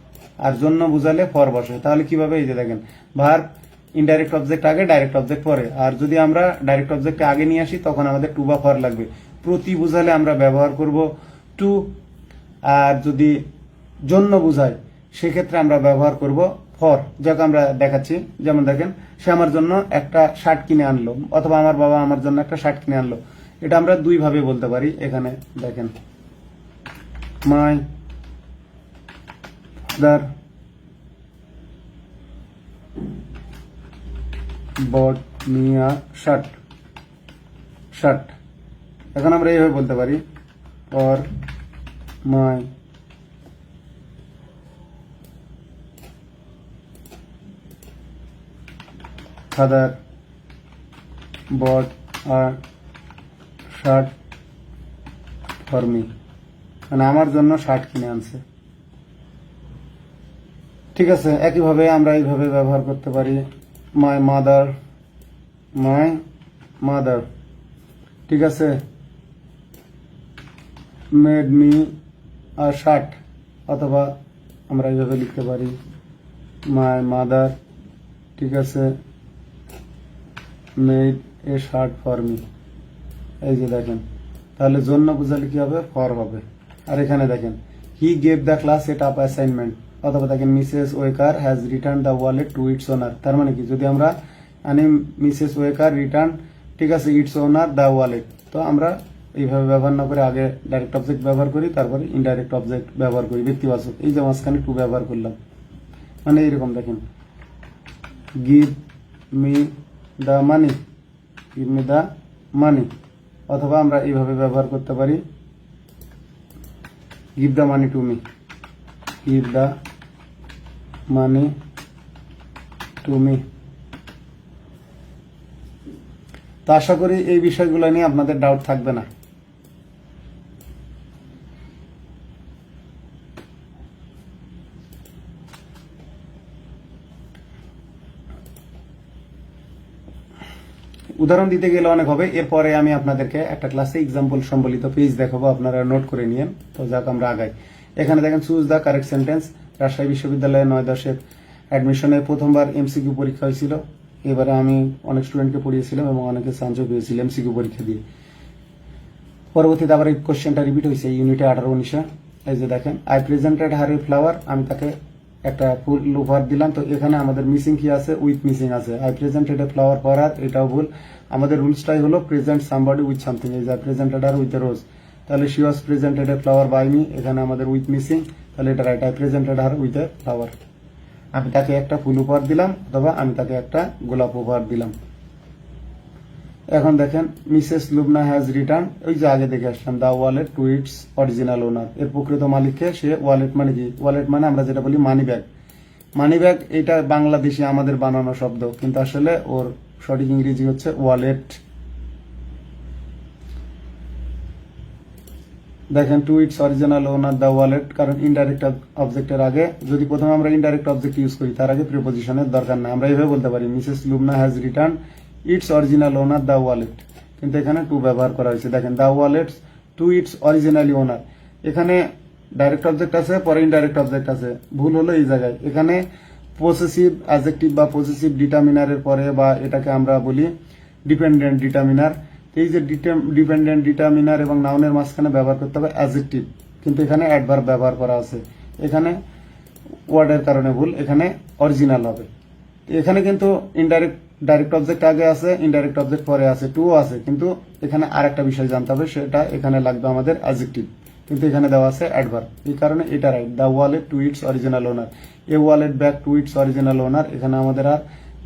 আর জন্য বুঝালে ফর বসে। তাহলে কিভাবে, এই যে দেখেন ভার্ব ইনডাইরেক্ট অবজেক্ট আগে ডাইরেক্ট অবজেক্ট পরে, আর যদি আমরা ডাইরেক্ট অবজেক্ট আগে নিয়ে আসি তখন আমাদের টু বা ফর লাগবে। প্রতি বুঝালে আমরা ব্যবহার করব টু, আর যদি জন্য বুঝায় সেক্ষেত্রে আমরা ব্যবহার করব ফর। যাকে আমরা দেখাচ্ছি, যেমন দেখেন সে আমার জন্য একটা শার্ট কিনে আনলো, অথবা আমার বাবা আমার জন্য একটা শার্ট কিনে আনলো। এটা আমরা দুই ভাবে বলতে পারি। এখানে দেখেন my father bot me a shirt, shirt. এখন আমরা এইভাবে বলতে পারি or my father bot a shirt for me, মানে আমার জন্য শার্ট কিনে আনছে। ঠিক আছে, একইভাবে আমরা এইভাবে ব্যবহার করতে পারি মাই মাদার, মাই মাদার, ঠিক আছে, মেড মি আ শার্ট, অথবা আমরা এইভাবে লিখতে পারি মাই মাদার, ঠিক আছে, made a shirt for me. এই যে দেখেন, তাহলে জন্য বুঝালে কি হবে, ফর হবে। আর এখানে দেখেন he gave the class set up assignment, অথবা দেখেন Mrs Waker has return the wallet to its owner. তার মানে কি, যদি আমরা আনি মিসেস ওয়েকার রিটার্ন, ঠিক আছে, ইটস ওনার দ্য ওয়ালেট, তো আমরা এইভাবে ব্যবহার না করে আগে ডাইরেক্ট অবজেক্ট ব্যবহার করি, তারপরে ইনডাইরেক্ট অবজেক্ট ব্যবহার করি, ব্যক্তিবাচক। এই যে মাঝখানে টু ব্যবহার করলাম, মানে এইরকম দেখেন give me the money, give me the money, অথবা আমরা এইভাবে ব্যবহার করতে পারি give the money to me, give the money to me. তো আশা করি এই বিষয়গুলো নিয়ে আপনাদের ডাউট থাকবে না। উদাহরণ দিতে গেলে অনেক হবে, এরপরে আমি আপনাদেরকে একটা ক্লাসে এক্সাম্পল সম্বলিত পেজ দেখাবো, আপনারা নোট করে নিয়েন। তো যাক আমরা আগাই। এখানে দেখেন choose the correct sentence. Rajshahi বিশ্ববিদ্যালয়ে 9-10-এর অ্যাডমিশনে প্রথমবার এমসিকিউ পরীক্ষা হয়েছিল। এবারে আমি অনেক স্টুডেন্টকে পড়িয়েছিলাম এবং অনেকে চান্সও পেয়েছিল এমসিকিউ পরীক্ষা দিয়ে। পরবর্তীতে আবার এই কোশ্চেনটা রিপিট হয়েছে ইউনিটে 18-19-এ। এই যে দেখেন I presented her A flower, আমি তাকে একটা ফুল উপহার দিলাম। তো এখানে আমাদের মিসিং কি আছে, উইথ মিসিং আছে। I presented a flower for her, এটাও ভুল। আমাদের রুলসটাই হলো প্রেজেন্ট সামবডি উইথ সামথিং। এই যে I presented her with a rose, তাহলে she was presented a flower by me, এখানে আমাদের উইথ মিসিং, তাহলে এটা right. I presented her with a flower, আমি তাকে একটা ফুল উপহার দিলাম, অথবা আমি তাকে একটা গোলাপ উপহার দিলাম। এখন দেখেন মিসেস লুবনা হ্যাজ রিটার্ন, ওই যে আগে দেখে আসলাম দা ওয়ালেট টু ইটস অরিজিনাল ওনার, এর প্রকৃত মালিককে। সে ওয়ালেট মানে কি, ওয়ালেট মানে আমরা যেটা বলি মানি ব্যাগ। মানি ব্যাগ এটা বাংলাদেশি আমাদের বানানো শব্দ, কিন্তু আসলে ওর সঠিক ইংরেজি হচ্ছে ওয়ালেট। দেখেন to its original owner the wallet, কারণ ইনডাইরেক্ট অবজেক্টের আগে যদি প্রথমে আমরা ইনডাইরেক্ট অবজেক্ট ইউজ করি, তার আগে প্রিপোজিশনের দরকার নাই। আমরা এইভাবে বলতে পারি Mrs Lubna has return its original owner the wallet, কিন্তু এখানে টু ব্যবহার করা হয়েছে। দেখেন the wallet to its originally owner, এখানে ডাইরেক্ট অবজেক্ট আছে, পরে ইনডাইরেক্ট অবজেক্ট আছে। ভুল হলো এই জায়গায়, এখানে পসেসিভ অ্যাডজেক্টিভ বা পসেসিভ ডিটারমিনারের পরে, বা এটাকে আমরা বলি ডিপেন্ডেন্ট ডিটারমিনার। এই যে ডিপেন্ডেন্ট ডিটারমিনার এবং নাউনের মাঝখানে ব্যবহার করতে হবে অ্যাডজেক্টিভ, কিন্তু এখানে অ্যাডভার্ব ব্যবহার করা আছে। এখানে ওয়ার্ডের কারণে ভুল, এখানে অরিজিনাল হবে। এখানে কিন্তু ডাইরেক্ট অবজেক্ট আগে আছে, ইনডাইরেক্ট অবজেক্ট পরে আছে, টু আছে, কিন্তু এখানে আরেকটা বিষয় জানতে হবে, সেটা এখানে লাগবে আমাদের অ্যাডজেক্টিভ, কিন্তু এখানে দেওয়া আছে অ্যাডভার্ব। এই কারণে এটা right. The wallet to its original owner, a wallet back to its original owner, এখানে আমাদের আর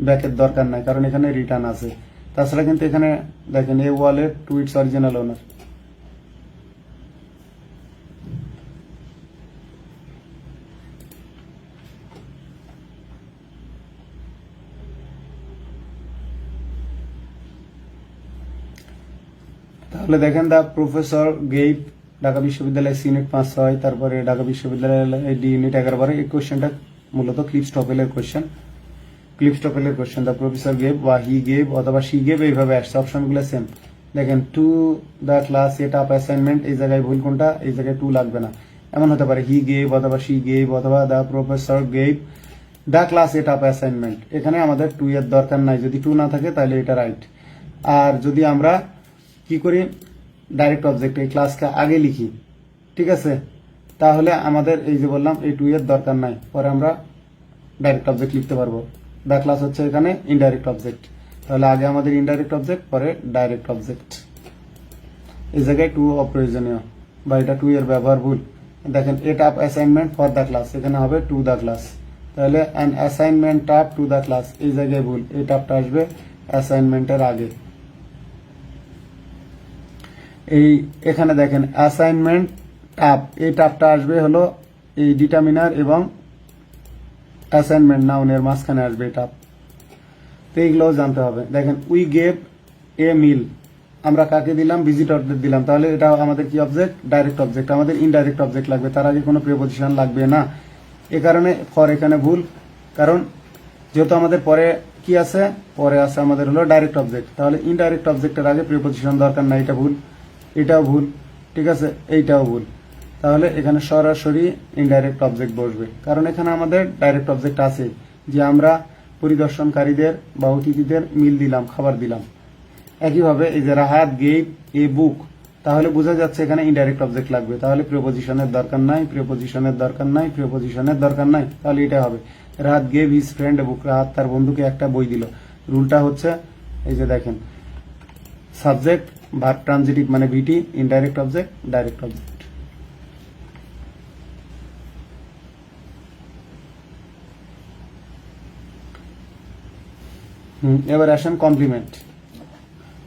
ব্যাকের দরকার নাই, কারণ এখানে রিটার্ন আছে। তাছাড়া কিন্তু এখানে দেখেন a wallet to its original owner. তাহলে দেখেন দা প্রফেসর গেভ, ঢাকা বিশ্ববিদ্যালয় সি ইউনিট 5-6, তারপরে ঢাকা বিশ্ববিদ্যালয় ডি ইউনিট 11। এই কোশ্চেনটা মূলত ক্লিপস্টপেলের কোয়েশ্চেন। ক্লিপস্টপেলের কোয়েশ্চেন দ্য প্রফেসর গেভ বা হি গেভ অথবা শি গেভ এইভাবে আসছে, অপশনগুলো সেম। দেখেন to the class at up assignment, এই জায়গায় ভুল কোনটা, এই জায়গায় টু লাগবে না। এমন হতে পারে হি গেভ অথবা শি গেভ অথবা the professor gave the class at up assignment, এখানে আমাদের টু এর দরকার নাই, যদি টু না থাকে তাহলে এটা রাইট। আর যদি আমরা কি করি, ডাইরেক্ট অবজেক্ট এই ক্লাসকে আগে লিখি, ঠিক আছে, তাহলে আমাদের এই যে বললাম এই টু এর দরকার নাই, পরে আমরা ডাইরেক্ট অবজেক্ট লিখতে পারবো। দ্য ক্লাস হচ্ছে এখানে ইনডাইরেক্ট অবজেক্ট, তাহলে আগে আমাদের ইনডাইরেক্ট অবজেক্ট পরে ডাইরেক্ট অবজেক্ট। এই জায়গায় টু অপ্রয়োজনীয় বা এটা টু এর ব্যবহার ভুল। দেখেন at up assignment for the class, এখানে হবে টু দ্য ক্লাস, তাহলে an assignment up to the class, এই জায়গায় ভুল, এই টাপটা আসবে অ্যাসাইনমেন্টের আগে। এই এখানে দেখেন অ্যাসাইনমেন্ট টাপ, এই টাপটা আসবে হলো এই ডিটারমিনার এবং অ্যাসাইনমেন্ট নাউনের মাঝখানে আসবে এই টাপ, তো এইগুলোও জানতে হবে। দেখেন উই গেভ এ মিল, আমরা কাকে দিলাম, ভিজিটরদের দিলাম, তাহলে এটা আমাদের কি অবজেক্ট, ডাইরেক্ট অবজেক্ট, আমাদের ইনডাইরেক্ট অবজেক্ট লাগবে, তার আগে কোনো প্রিপোজিশন লাগবে না। এ কারণে ফর এখানে ভুল, কারণ যেহেতু আমাদের পরে কি আছে, পরে আছে আমাদের হলো ডাইরেক্ট অবজেক্ট, তাহলে ইনডাইরেক্ট অবজেক্টের আগে প্রিপোজিশন দরকার না, এটা ভুল, এটাও ভুল, ঠিক আছে, এইটাও ভুল। তাহলে এখানে সরাসরি ইনডাইরেক্ট অবজেক্ট বসবে, কারণ এখানে আমাদের ডাইরেক্ট অবজেক্ট আছে যে আমরা পরিদর্শনকারীদের বা অতিথিদের মিল দিলাম, খাবার দিলাম। একইভাবে এই যে রাহাত গেভ এ বুক, তাহলে বোঝা যাচ্ছে এখানে ইনডাইরেক্ট অবজেক্ট লাগবে, তাহলে প্রিপোজিশনের দরকার নাই, প্রিপোজিশনের দরকার নাই, প্রিপোজিশনের দরকার নাই, তাহলে এটা হবে রাহাত গেভ হিজ ফ্রেন্ড এ বুক, রাহাত তার বন্ধুকে একটা বই দিল। রুলটা হচ্ছে এই যে দেখেন সাবজেক্ট ভার্ব ট্রানজিটিভ মানে ভিটি, ইনডাইরেক্ট অবজেক্ট, ডাইরেক্ট অবজেক্ট। এবার আসেন কমপ্লিমেন্ট।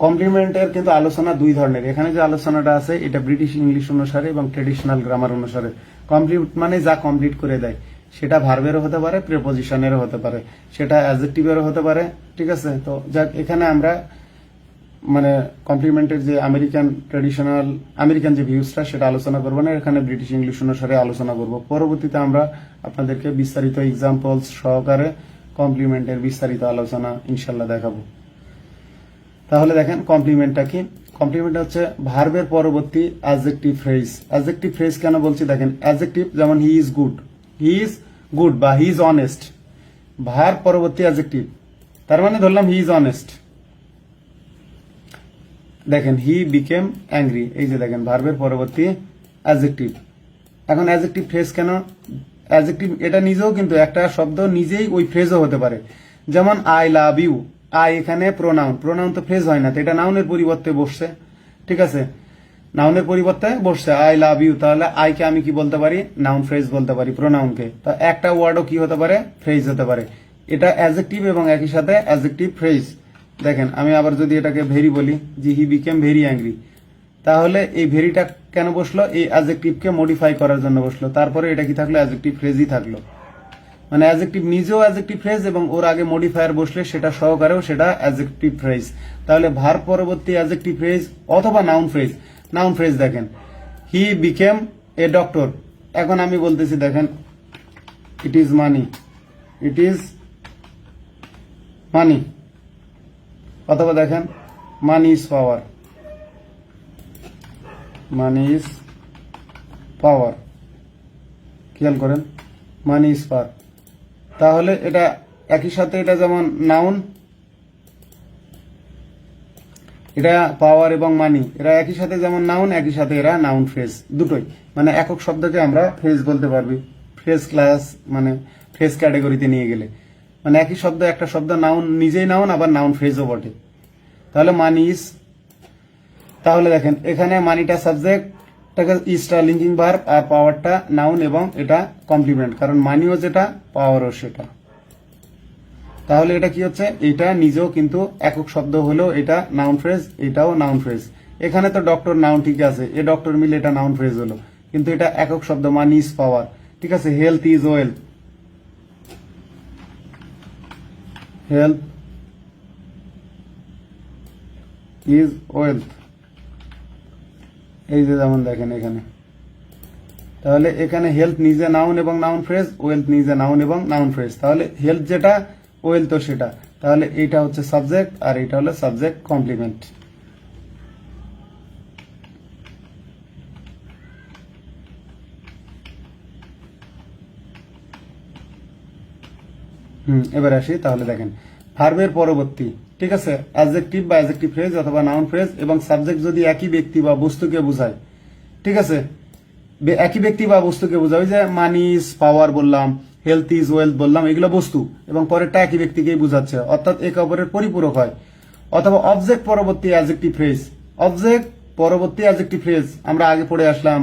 কমপ্লিমেন্টের কিন্তু আলোচনা দুই ধরনের, এখানে যে আলোচনাটা আছে এটা ব্রিটিশ ইংলিশ অনুসারে এবং ট্রেডিশনাল গ্রামার অনুসারে। কমপ্লিট মানে যা কমপ্লিট করে দেয়, সেটা ভার্বেরও হতে পারে, প্রিপোজিশনেরও হতে পারে, সেটা অ্যাডজেক্টিভেরও হতে পারে, ঠিক আছে। তো যাক এখানে আমরা মানে কমপ্লিমেন্টের যে আমেরিকান যে ভিউজটা সেটা আলোচনা করবো না, এখানে ব্রিটিশ ইংলিশ অনুসারে আলোচনা করব। পরবর্তীতে আমরা আপনাদেরকে বিস্তারিত এক্সাম্পলস সহকারে কমপ্লিমেন্টের বিস্তারিত আলোচনা ইনশাল্লাহ দেখাবো। তাহলে দেখেন কমপ্লিমেন্টটা কি, কমপ্লিমেন্ট হচ্ছে ভার্বের পরবর্তী অ্যাডজেক্টিভ ফ্রেজ। অ্যাডজেক্টিভ ফ্রেজ কেন বলছি, দেখেন অ্যাডজেক্টিভ যেমন হি ইজ গুড বা হি ইজ অনেস্ট, ভার্ব পরবর্তী অ্যাডজেক্টিভ, তার মানে ধরলাম হি ইজ অনেস্ট। দেখেন হি বিকেম অ্যাংরি, এই যে দেখেন ভার্বের পরবর্তী অ্যাডজেক্টিভ। এখন অ্যাডজেক্টিভ ফ্রেজ কেন, অ্যাডজেক্টিভ এটা নিজেও কিন্তু একটা শব্দ নিজেই ওই ফ্রেজও হতে পারে, যেমন আই লাভ ইউ, আই এখানে প্রোনাউন, প্রোনাউন তো ফ্রেজ হয় না, তো এটা নাউনের পরিবর্তে বসছে, ঠিক আছে, নাউনের পরিবর্তে বসছে আই লাভ ইউ, তাহলে আইকে আমি কি বলতে পারি, নাউন ফ্রেজ বলতে পারি প্রোনাউনকে, তা একটা ওয়ার্ডও কি হতে পারে, ফ্রেজ হতে পারে। এটা অ্যাডজেক্টিভ এবং একই সাথে অ্যাডজেক্টিভ ফ্রেজ। দেখেন আমি আবার যদি এটাকে ভেরি বলি, যে হি বিকেম ভেরি অ্যাংরি, তাহলে এই ভেরিটা কেন বসলো, এই অ্যাডজেক্টিভকে মডিফাই করার জন্য বসলো, তারপরে এটা কি থাকলো, অ্যাডজেক্টিভ ফ্রেজই থাকলো। মানে অ্যাডজেক্টিভ নিজেও অ্যাডজেক্টিভ ফ্রেজ এবং ওর আগে মডিফায়ার বসলে সেটা সহকারেও সেটা অ্যাডজেক্টিভ ফ্রেজ। তাহলে ভার্ব পরবর্তী অ্যাডজেক্টিভ ফ্রেজ অথবা নাউন ফ্রেজ। নাউন ফ্রেজ দেখেন হি বিকেম এ ডক্টর, এখন আমি বলতেছি দেখেন it is money, it is money, অথবা দেখেন money is power, money is power, খেয়াল করেন মানি ইজ পাওয়ার। তাহলে এটা একই সাথে এটা যেমন নাউন, এটা পাওয়ার এবং মানি এরা একই সাথে যেমন নাউন, একই সাথে এরা নাউন ফ্রেজ দুটোই, মানে একক শব্দকে আমরা ফ্রেজ বলতে পারবি, ফ্রেজ ক্লাস মানে ফ্রেজ ক্যাটাগরিতে নিয়ে গেলে, মানে একই শব্দ, একটা শব্দ নাউন নিজেই নাউন আবার নাউন ফ্রেজও বটে। তাহলে মানি ইজ, তাহলে দেখেন এখানে মানিটা সাবজেক্ট, ইজটা লিঙ্কিং ভার্ব আর পাওয়ারটা নাউন এবং এটা কমপ্লিমেন্ট, কারণ মানিও যেটা পাওয়ারও সেটা। তাহলে এটা কি হচ্ছে, এটা নিজেও কিন্তু একক শব্দ হলেও এটা নাউন ফ্রেজ, এটাও নাউন ফ্রেজ। এখানে তো ডক্টর নাউন ঠিক আছে, এ ডক্টর মিলে এটা নাউন ফ্রেজ হলো, কিন্তু এটা একক শব্দ, মানি ইজ পাওয়ার, ঠিক আছে। Health is wealth, health is wealth, এই যে যেমন দেখেন এখানে তাহলে এখানে হেলথ নিজে নাউন এবং নাউন ফ্রেজ, ওয়েলথ নিজে নাউন এবং নাউন ফ্রেজ। তাহলে হেলথ যেটা, ওয়েলথ তো সেটা। তাহলে এইটা হচ্ছে সাবজেক্ট আর এটা হলো সাবজেক্ট কমপ্লিমেন্ট। এবার আসি। তাহলে দেখেন ভার্বের পরবর্তী, ঠিক আছে, অ্যাডজেক্টিভ বা অ্যাডজেক্টিভ ফ্রেজ অথবা নাউন ফ্রেজ এবং সাবজেক্ট যদি একই ব্যক্তি বা বস্তুকে বোঝায়, ঠিক আছে, একই ব্যক্তি বা বস্তুকে বোঝায়। ওই যে মানি ইজ পাওয়ার বললাম, হেলথ ইজ ওয়েলথ বললাম, এগুলো বস্তু এবং পরেরটা একই ব্যক্তিকেই বোঝাচ্ছে, অর্থাৎ একে অপরের পরিপূরক হয়। অথবা অবজেক্ট পরবর্তী অ্যাডজেক্টিভ ফ্রেজ, অবজেক্ট পরবর্তী অ্যাডজেক্টিভ ফ্রেজ আমরা আগে পড়ে আসলাম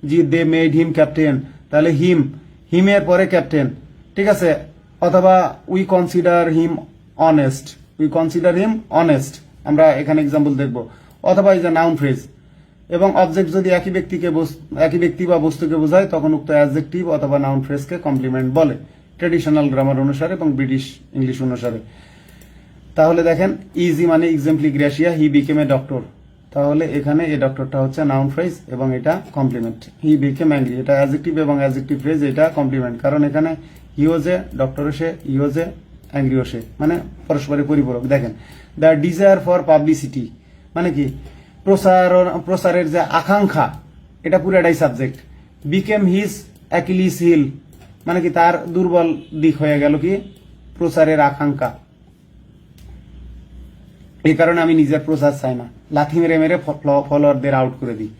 যে দে মেড হিম ক্যাপ্টেন, তাহলে হিম, হিমের পরে ক্যাপ্টেন, ঠিক আছে। অথবা we consider him honest, we consider him honest, আমরা এখানে এক্সাম্পল দেখব। অথবা এই যে নাউন ফ্রেজ এবং অবজেক্ট যদি একই ব্যক্তি বা বস্তুকে বোঝায় তখন উক্ত অ্যাডজেক্টিভ অথবা নাউন ফ্রেজকে কমপ্লিমেন্ট বলে, ট্রেডিশনাল গ্রামার অনুসারে এবং ব্রিটিশ ইংলিশ অনুসারে। তাহলে দেখেন ইজি মানে exempli gratia, he became a doctor, তাহলে এখানে এই ডক্টরটা হচ্ছে নাউন ফ্রেজ এবং এটা কমপ্লিমেন্ট। হি বিকেম অ্যাংরি, এটা অ্যাডজেক্টিভ এবং অ্যাডজেক্টিভ ফ্রেজ, এটা কমপ্লিমেন্ট, কারণ এখানে হি ওয়াজ a doctor, say, he was A angry, সে, মানে পরস্পরের পরিপূরক। দেখেন দ্য ডিজায়ার ফর পাবলিসিটি মানে কি প্রসারের যে আকাঙ্ক্ষা, এটা পুরাটাই subject. Became his Achilles heel মানে কি তার দুর্বল দিক হয়ে গেল কি প্রচারের আকাঙ্ক্ষা। এই কারণে আমি নিজের প্রচার চাই না, লাথি মেরে মেরে ফলোয়ারদের আউট করে দিই।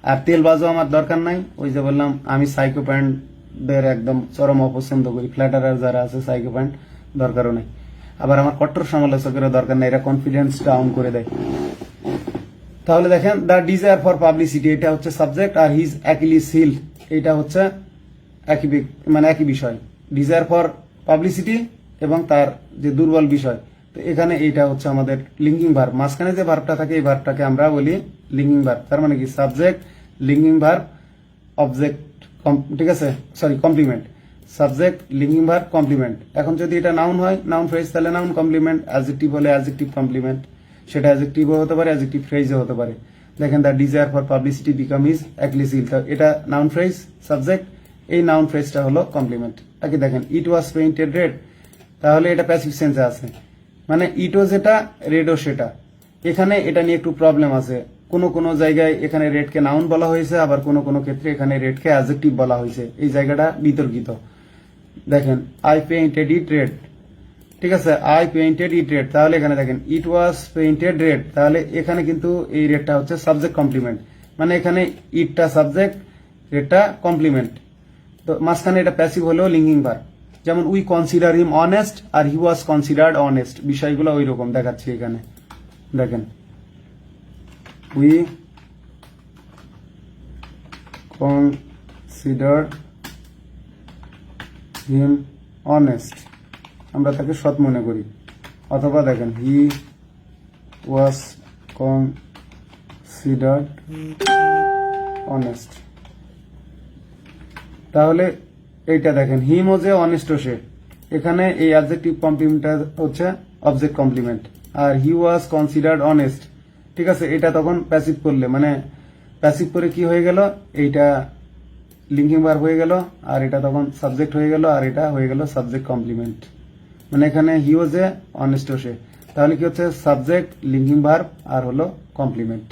আর তেলবাজও আমার দরকার নাই, ওই যে বললাম আমি সাইকোপ্যান্টদের একদম চরম অপছন্দ করি, ফ্ল্যাটারার যারা আছে সাইকোপ্যান্ট দরকারও নেই। আবার আমার কট্টর সমালোচকেরও দরকার নেই, এরা কনফিডেন্স ডাউন করে দেয়। তাহলে দেখেন দ্য ডিজায়ার ফর পাবলিসিটি এটা হচ্ছে সাবজেক্ট, আর হিজ অ্যাকিলিস হিল এটা হচ্ছে একই বিষয়, ডিজায়ার ফর পাবলিসিটি এবং তার যে দুর্বল বিষয়। তো এখানে এইটা হচ্ছে আমাদের লিঙ্কিং ভার্ব, মাঝখানে যে ভার্বটা থাকে এই ভার্বটাকে আমরা বলি লিঙ্কিং ভার্ব। তার মানে কি সাবজেক্ট, লিঙ্কিং ভার্ব, অবজেক্ট, ঠিক আছে, sorry complement, subject, linking verb, complement. এখন যদি এটা নাউন হয়, নাউন ফ্রেজ, তাহলে নাউন কমপ্লিমেন্ট, অ্যাডজেক্টিভ হলে অ্যাডজেক্টিভ কমপ্লিমেন্ট, সেটা অ্যাডজেক্টিভও হতে পারে, অ্যাডজেক্টিভ ফ্রেজও হতে পারে। দেখেন the desire for publicity became his Achilles heel, এটা নাউন ফ্রেজ, সাবজেক্ট, এই নাউন ফ্রেজটা হলো কমপ্লিমেন্ট। আগে দেখেন ইট ওয়াজ পেইন্টেড রেড, তাহলে এটা প্যাসিভ সেন্সে আছে, মানে ইটও যেটা, রেডও সেটা। এখানে এটা নিয়ে একটু প্রবলেম আছে, কোনো জায়গায় এখানে রেডকে নাউন বলা হয়েছে, আবার কোনো ক্ষেত্রে এখানে রেডকে অ্যাডজেক্টিভ বলা হয়েছে, এই জায়গাটা বিতর্কিত। দেখেন আই পেইন্টেড ইট রেড, ঠিক আছে, আই পেইন্টেড ইট রেড, তাহলে এখানে দেখেন ইট ওয়াজ পেইন্টেড রেড, তাহলে এখানে কিন্তু এই রেডটা হচ্ছে সাবজেক্ট কমপ্লিমেন্ট, মানে এখানে ইটটা সাবজেক্ট, রেডটা কমপ্লিমেন্ট। তো মাঝখানে এটা প্যাসিভ হলেও লিঙ্কিং ভার্ব, যেমন উই কনসিডার হিম অনেস্ট আর হি ওয়াজ কনসিডার্ড অনেস্ট, বিষয়গুলো ওই রকম দেখাচ্ছি এখানে। দেখেন উই কনসিডার্ড হিম অনেস্ট, আমরা তাকে সৎ মনে করি। অথবা দেখেন হি ওয়াজ কনসিডার্ড অনেস্ট, তাহলে এইটা দেখেন হিম ও যে অনেস্ট সে, এখানে এই অ্যাডজেক্টিভ কমপ্লিমেন্টটা হচ্ছে অবজেক্ট কমপ্লিমেন্ট, আর হি ওয়াজ কনসিডার্ড অনেস্ট, ঠিক আছে, এটা তখন প্যাসিভ করলে, মানে প্যাসিভ করে কি হয়ে গেল, এইটা লিঙ্কিং ভার্ব হয়ে গেল, আর এটা তখন সাবজেক্ট হয়ে গেল, আর এটা হয়ে গেল সাবজেক্ট কমপ্লিমেন্ট, মানে এখানে হি ওয়াজ এ অনেস্ট সে, তাহলে কি হচ্ছে সাবজেক্ট, লিঙ্কিং ভার্ব আর হলো কমপ্লিমেন্ট।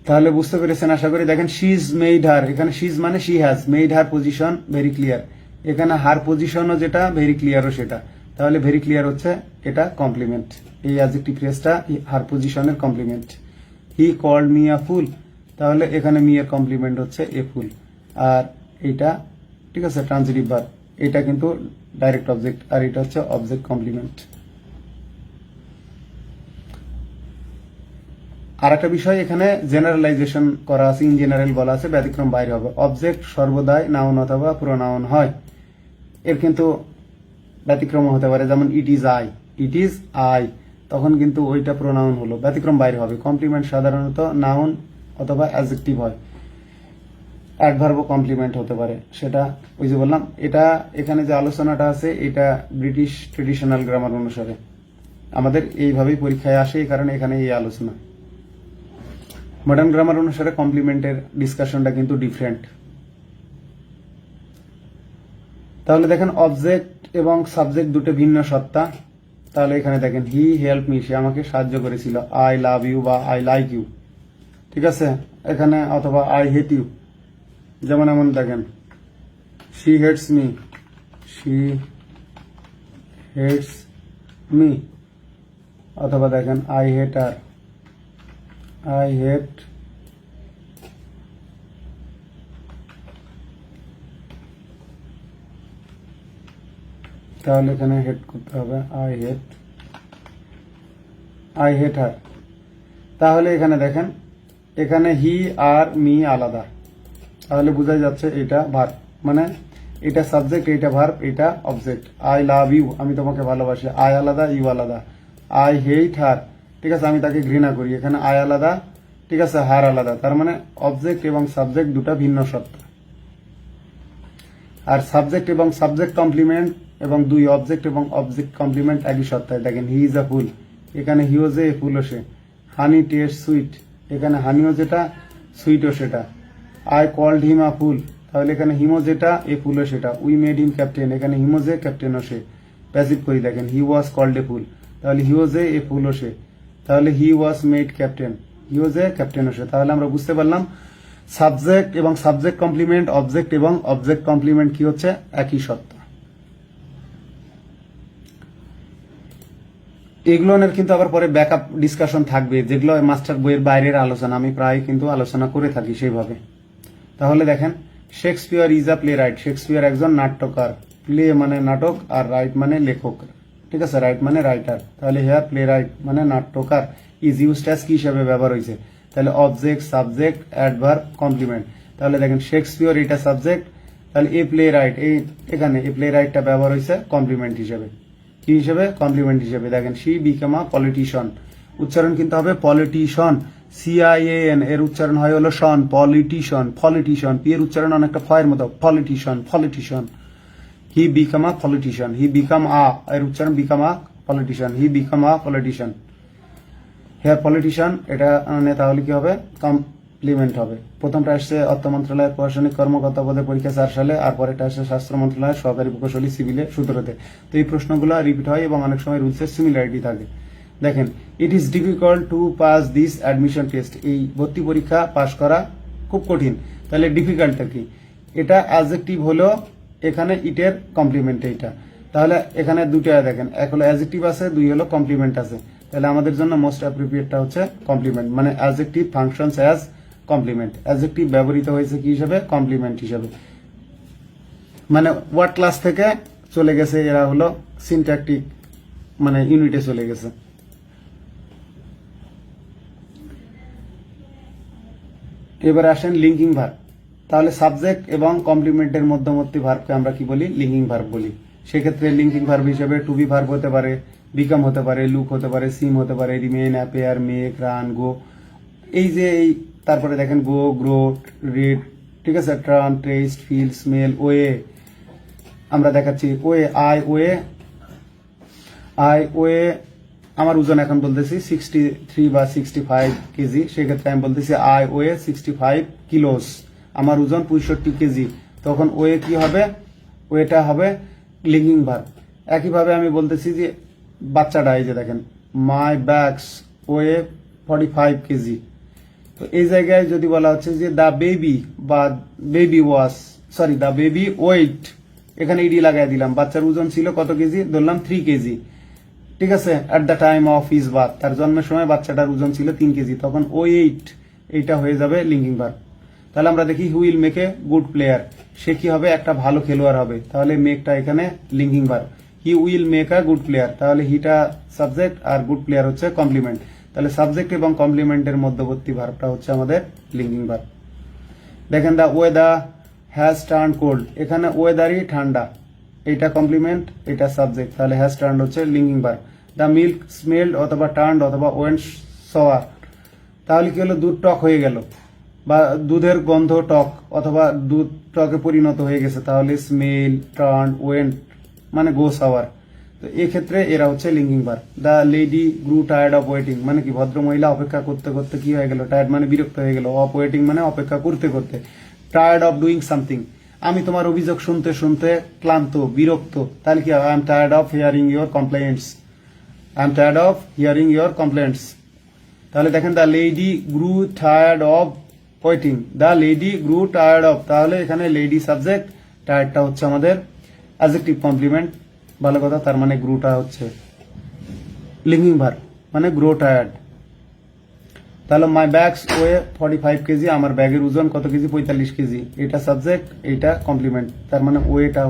তাহলে বুঝতে পেরেছেন আশা করি। দেখেন শিজ মেড হার, এখানে শিজ মানে she has, made her position very clear, এখানে হার পজিশনও যেটা ভেরি ক্লিয়ারও সেটা, তাহলে ভেরি ক্লিয়ার হচ্ছে এটা কমপ্লিমেন্ট, এই অ্যাডজেক্টিভ ফ্রেজটা হার পজিশনের complement. He called me a fool, তাহলে এখানে মি এর কমপ্লিমেন্ট হচ্ছে এ ফুল, আর এটা ঠিক আছে ট্রানজিটিভ ভার্ব, এটা কিন্তু ডাইরেক্ট অবজেক্ট, আর এটা হচ্ছে অবজেক্ট কমপ্লিমেন্ট। আর একটা বিষয় এখানে জেনারেলাইজেশন করা আছে, ইন জেনারেল বলা আছে, ব্যতিক্রম বাইরে হবে। অবজেক্ট সর্বদাই নাউন অথবা প্রোনাউন হয়, এর কিন্তু ব্যতিক্রম হতে পারে, যেমন it is I, it is I, তখন কিন্তু ওইটা প্রোনাউন হলো, ব্যতিক্রম বাইরে হবে। কমপ্লিমেন্ট সাধারণত নাউন অথবা অ্যাডজেক্টিভ হয়, অ্যাডভার্ব কমপ্লিমেন্ট হতে পারে, সেটা ওই যে বললাম। এটা এখানে যে আলোচনাটা আছে এটা ব্রিটিশ ট্রেডিশনাল গ্রামার অনুসারে আমাদের এইভাবেই পরীক্ষায় আসে, এই কারণে এখানে এই আলোচনা। মডার্ন গ্রামার অনুসারে কমপ্লিমেন্টের ডিসকাশনটা কিন্তু ডিফারেন্ট। তাহলে দেখেন অবজেক্ট এবং সাবজেক্ট দুটো ভিন্ন সত্তা। তাহলে এখানে দেখেন হি হেল্প মি, সে আমাকে সাহায্য করেছিল। আই লাভ ইউ বা আই লাইক ইউ, ঠিক আছে এখানে, অথবা আই হেট ইউ। যেমন এমন দেখেন she hates me, she hates me, অথবা দেখেন I hate R, I hate তাহলে এখানে হেট করতে হবে আই হেট হার। তাহলে এখানে দেখেন এখানে হি আর মি আলাদা, তাহলে বোঝাই যাচ্ছে এটা ভার্ব, মানে এটা সাবজেক্ট, এটা ভার্ব, এটা অবজেক্ট। আই লাভ ইউ, আমি তোমাকে ভালোবাসি, আই আলাদা ইউ আলাদা। আই হেট হার, ঠিক আছে আমি তাকে ঘৃণা করি, এখানে আই আলাদা, ঠিক আছে হার আলাদা। তার মানে অবজেক্ট এবং সাবজেক্ট দুটা ভিন্ন সত্তা। আর সাবজেক্ট এবং সাবজেক্ট কমপ্লিমেন্ট এবং দুই অবজেক্ট এবং অবজেক্ট কমপ্লিমেন্ট একই সত্তায়। দেখেন হি ইজ আ ফুল, এখানে হিও যে এ ফুলও সে। হানি টেস্ট সুইট, এখানে হানিও যেটা সুইটও সেটা। I called him a fool, তাহলে এখানে হিমো যেটা এ ফুলও সেটা। উই মেড হিম ক্যাপ্টেন, এখানে হিমো যে ক্যাপ্টেনও সে। প্যাসিভ করি দেখেন হি ওয়াজ কল্ড এ ফুল, তাহলে হিও যে এ ফুলও সে। তাহলে হি ওয়াজ মেড ক্যাপ্টেন, হিও যে ক্যাপ্টেনও সে। তাহলে আমরা বুঝতে পারলাম সাবজেক্ট এবং সাবজেক্ট কমপ্লিমেন্ট, অবজেক্ট এবং অবজেক্ট কমপ্লিমেন্ট কি হচ্ছে একই সত্তা। এগুলোর কিন্তু আবার পরে ব্যাকআপ ডিসকাশন থাকবে, যেগুলো মাস্টার বইয়ের বাইরের আলোচনা, আমি প্রায় কিন্তু আলোচনা করে থাকি সেইভাবে। তাহলে দেখেন Shakespeare is a play right, Shakespeare একজন নাট্যকার। প্লে মানে নাটক আর রাইট মানে লেখক, ঠিক আছে রাইট মানে রাইটার। তাহলে হেয়ার প্লে রাইট মানে নাট্যকার ইজ ইউজড অ্যাজ কি হিসাবে ব্যবহার হয়েছে, তাহলে অবজেক্ট সাবজেক্ট অ্যাডভার্ব কমপ্লিমেন্ট। তাহলে দেখেন শেক্সপিয়ার এটা সাবজেক্ট, তাহলে এ প্লে রাইট, এই এখানে এ প্লে রাইটটা ব্যবহার হয়েছে কমপ্লিমেন্ট হিসেবে, কি হিসেবে কমপ্লিমেন্ট হিসেবে। দেখেন শি বিকাম আ পলিটিশিয়ান, উচ্চারণ কিন্তু হবে পলিটিশন, CIAN এর উচ্চারণ হয় হলো শন, পলিটিশন, পলিটিশন, পি এর উচ্চারণ অনেকটা ফয়ের মতো, politician, politician. He became a politician, he became a এর উচ্চারণ became a politician, he became a politician. Here politician এটা মানে তাহলে কি হবে কমপ্লিমেন্ট হবে। প্রথমটা আসছে অর্থ মন্ত্রণালয়ের প্রশাসনিক কর্মকর্তা পদে পরীক্ষা 4 সালে, আর পরেরটা আসছে স্বাস্থ্য মন্ত্রণালয়ের সহকারী প্রকৌশলী সিভিলে 17-তে। তো এই প্রশ্নগুলো রিপিট হয় এবং অনেক সময় রুলসের সিমিলারিটি থাকে। দেখেন it is difficult to pass this admission test, এই ভর্তি পরীক্ষা পাশ করা খুব কঠিন। তাহলে ডিফিকাল্টটা কি, এটা অ্যাডজেক্টিভ হলো এখানে ইটের কমপ্লিমেন্ট এইটা। তাহলে এখানে দুটো দেখেন, এক হলো অ্যাডজেক্টিভ আছে, দুই হলো কমপ্লিমেন্ট আছে। তাহলে আমাদের জন্য মোস্ট অ্যাপ্রোপ্রিয়েটটা হচ্ছে কমপ্লিমেন্ট, মানে adjective functions as complement. Adjective ব্যবহৃত হয়েছে কি হিসেবে, কমপ্লিমেন্ট হিসেবে। মানে ওয়ার্ড ক্লাস থেকে চলে গেছে, এরা হলো সিনট্যাকটিক মানে ইউনিটে চলে গেছে। এবার আসেন লিঙ্কিং ভার্ব। তাহলে সাবজেক্ট এবং কমপ্লিমেন্টের মধ্যবর্তী ভার্বকে আমরা কি বলি, লিঙ্কিং ভার্ব বলি। সেক্ষেত্রে লিঙ্কিং ভার্ব হিসেবে টু বি ভার্ব হতে পারে, বিকাম হতে পারে, লুক হতে পারে, সিম হতে পারে, রিমেন, অ্যাপেয়ার, মেক, রান, গো। এই যে এই তারপরে দেখেন গো, গ্রো, রিড, ঠিক আছে, ট্রান, টেস্ট, ফিল, স্মেল, ওয়ে। আমরা দেখাচ্ছি ওয়ে, আই ওয়ে আমার ওজন এখন বলতেছি 63 বা 65 কেজি, সেক্ষেত্রে আমি বলতেছি আই ওয়ে 65 কিলোস, আমার ওজন 65 কেজি। তখন ওয়ে কি হবে, ওয়েটা হবে লিঙ্কিং ভার্ব। একইভাবে আমি বলতেছি যে বাচ্চাটা, এই যে দেখেন মাই ব্যাগস ওয়ে 45 কেজি। তো এই জায়গায় যদি বলা হচ্ছে যে দ্য বেবি বা baby was, sorry the baby wait, এখানে ইডি লাগাই দিলাম, বাচ্চার ওজন ছিল কত কেজি, ধরলাম 3 কেজি, ঠিক আছে। At the time of his birth, তার জন্মের সময় বাচ্চাটার ওজন ছিল 3 কেজি, তখন ওয়েট এইটা হয়ে যাবে লিঙ্কিং ভার্ব। তাহলে আমরা দেখি who will make a good player, সে কি হবে, একটা ভালো খেলোয়াড় হবে। তাহলে মেকটা এখানে linking verb. He will make a good player, তাহলে হিটা সাবজেক্ট আর গুড প্লেয়ার হচ্ছে কমপ্লিমেন্ট। তাহলে সাবজেক্ট এবং কমপ্লিমেন্টের মধ্যবর্তী ভার্বটা হচ্ছে আমাদের লিঙ্কিং ভার্ব। দেখেন the weather has turn cold, এখানে ওয়েদারই ঠান্ডা, এটা কমপ্লিমেন্ট, এটা সাবজেক্ট, তাহলে হ্যাজ টার্ন হচ্ছে linking verb. The milk smelled অথবা টার্নড অথবা ওয়েন্ট সওয়ার, তাহলে কি হলো, দুধ টক হয়ে গেল বা দুধের গন্ধ টক অথবা দুধ টকে পরিণত হয়ে গেছে, তাহলে স্মেল, টার্ন, ওয়েন্ট মানে গো সাওয়ার। তো এক্ষেত্রে এরা হচ্ছে linking verb. The lady grew tired of waiting মানে কি ভদ্র মহিলা অপেক্ষা করতে করতে কি হয়ে গেল, টায়ার্ড মানে বিরক্ত হয়ে গেল, অফ ওয়েটিং মানে অপেক্ষা করতে করতে, টায়ার্ড অফ ডুইং সামথিং আমি তোমার অভিযোগ শুনতে শুনতে ক্লান্ত বিরক্ত, তাহলে কি I am tired of hearing your complaints, I am tired of hearing your complaints. তাহলে দেখেন the lady grew tired of waiting, the lady grew tired of, তাহলে এখানে লেডি সাবজেক্ট, টায়ার্ডটা হচ্ছে আমাদের অ্যাডজেক্টিভ কমপ্লিমেন্ট, ভালো কথা, তার মানে গ্রুটা হচ্ছে লিঙ্কিং ভার্ব মানে গ্রো টায়ার্ড। তাহলে মাই ব্যাগস ওয়ে 45 কেজি, আমার ব্যাগের ওজন কত কেজি, 45 কেজি, এটা সাবজেক্ট এটা কমপ্লিমেন্ট, তার মানে ওয়েটা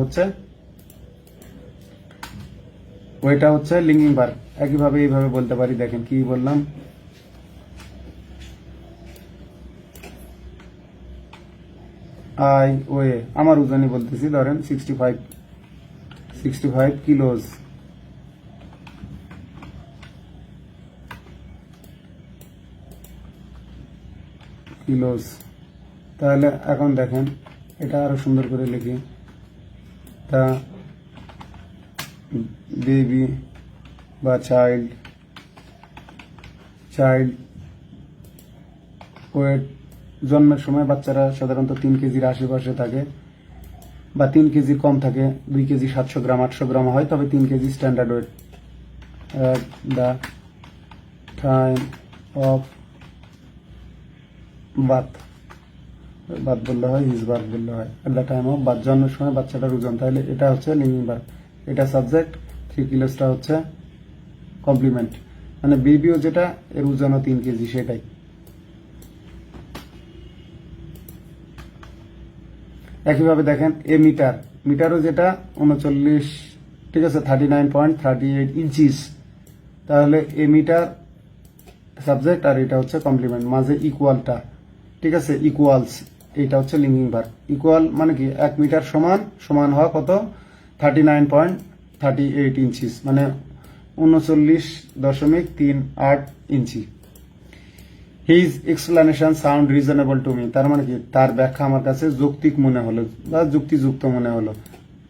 হচ্ছে লিঙ্কিং ভার্ব। একইভাবে এইভাবে বলতে পারি, দেখেন কি বললাম, আই ওয়ে আমার ওজনই বলতেছি, ধরেন 65 কিলোজ, তাহলে এখন দেখেন এটা আরো সুন্দর করে লিখি, তা বেবি বা চাইল্ড ওয়েট, জন্মের সময় বাচ্চারা সাধারণত 3 কেজির আশেপাশে থাকে বা 3 কেজির কম থাকে, 2 কেজি 700 গ্রাম 800 গ্রাম হয়, তবে 3 KG standard wait. at the time of birth বললে হয়, হিজ বার্থ বললে হয়, at the time of birth জন্মের সময় বাচ্চাটার ওজন, তাহলে এটা হচ্ছে লিঙ্কিং ভার্ব, এটা সাবজেক্ট, 3 কিলোসটা হচ্ছে কমপ্লিমেন্ট, মানে বেবিও যেটা এর ওজনও 3 কেজি সেটাই। একইভাবে দেখেন এ মিটারও যেটা 39, ঠিক আছে, 39.38 ইঞ্চিস, তাহলে এ মিটার সাবজেক্ট আর এটা হচ্ছে কমপ্লিমেন্ট, মাঝে ইকুয়ালটা, ঠিক আছে, ইকুয়ালস, এটা হচ্ছে লিঙ্কিং ভার্ব। ইকুয়াল মানে কি 1 মিটার সমান হওয়া কত, 39.38 ইঞ্চিস মানে 39.38 inch. His explanation sound reasonable to me, তার মানে কি তার ব্যাখ্যা আমার কাছে যৌক্তিক মনে হলো বা যুক্তিযুক্ত মনে হলো।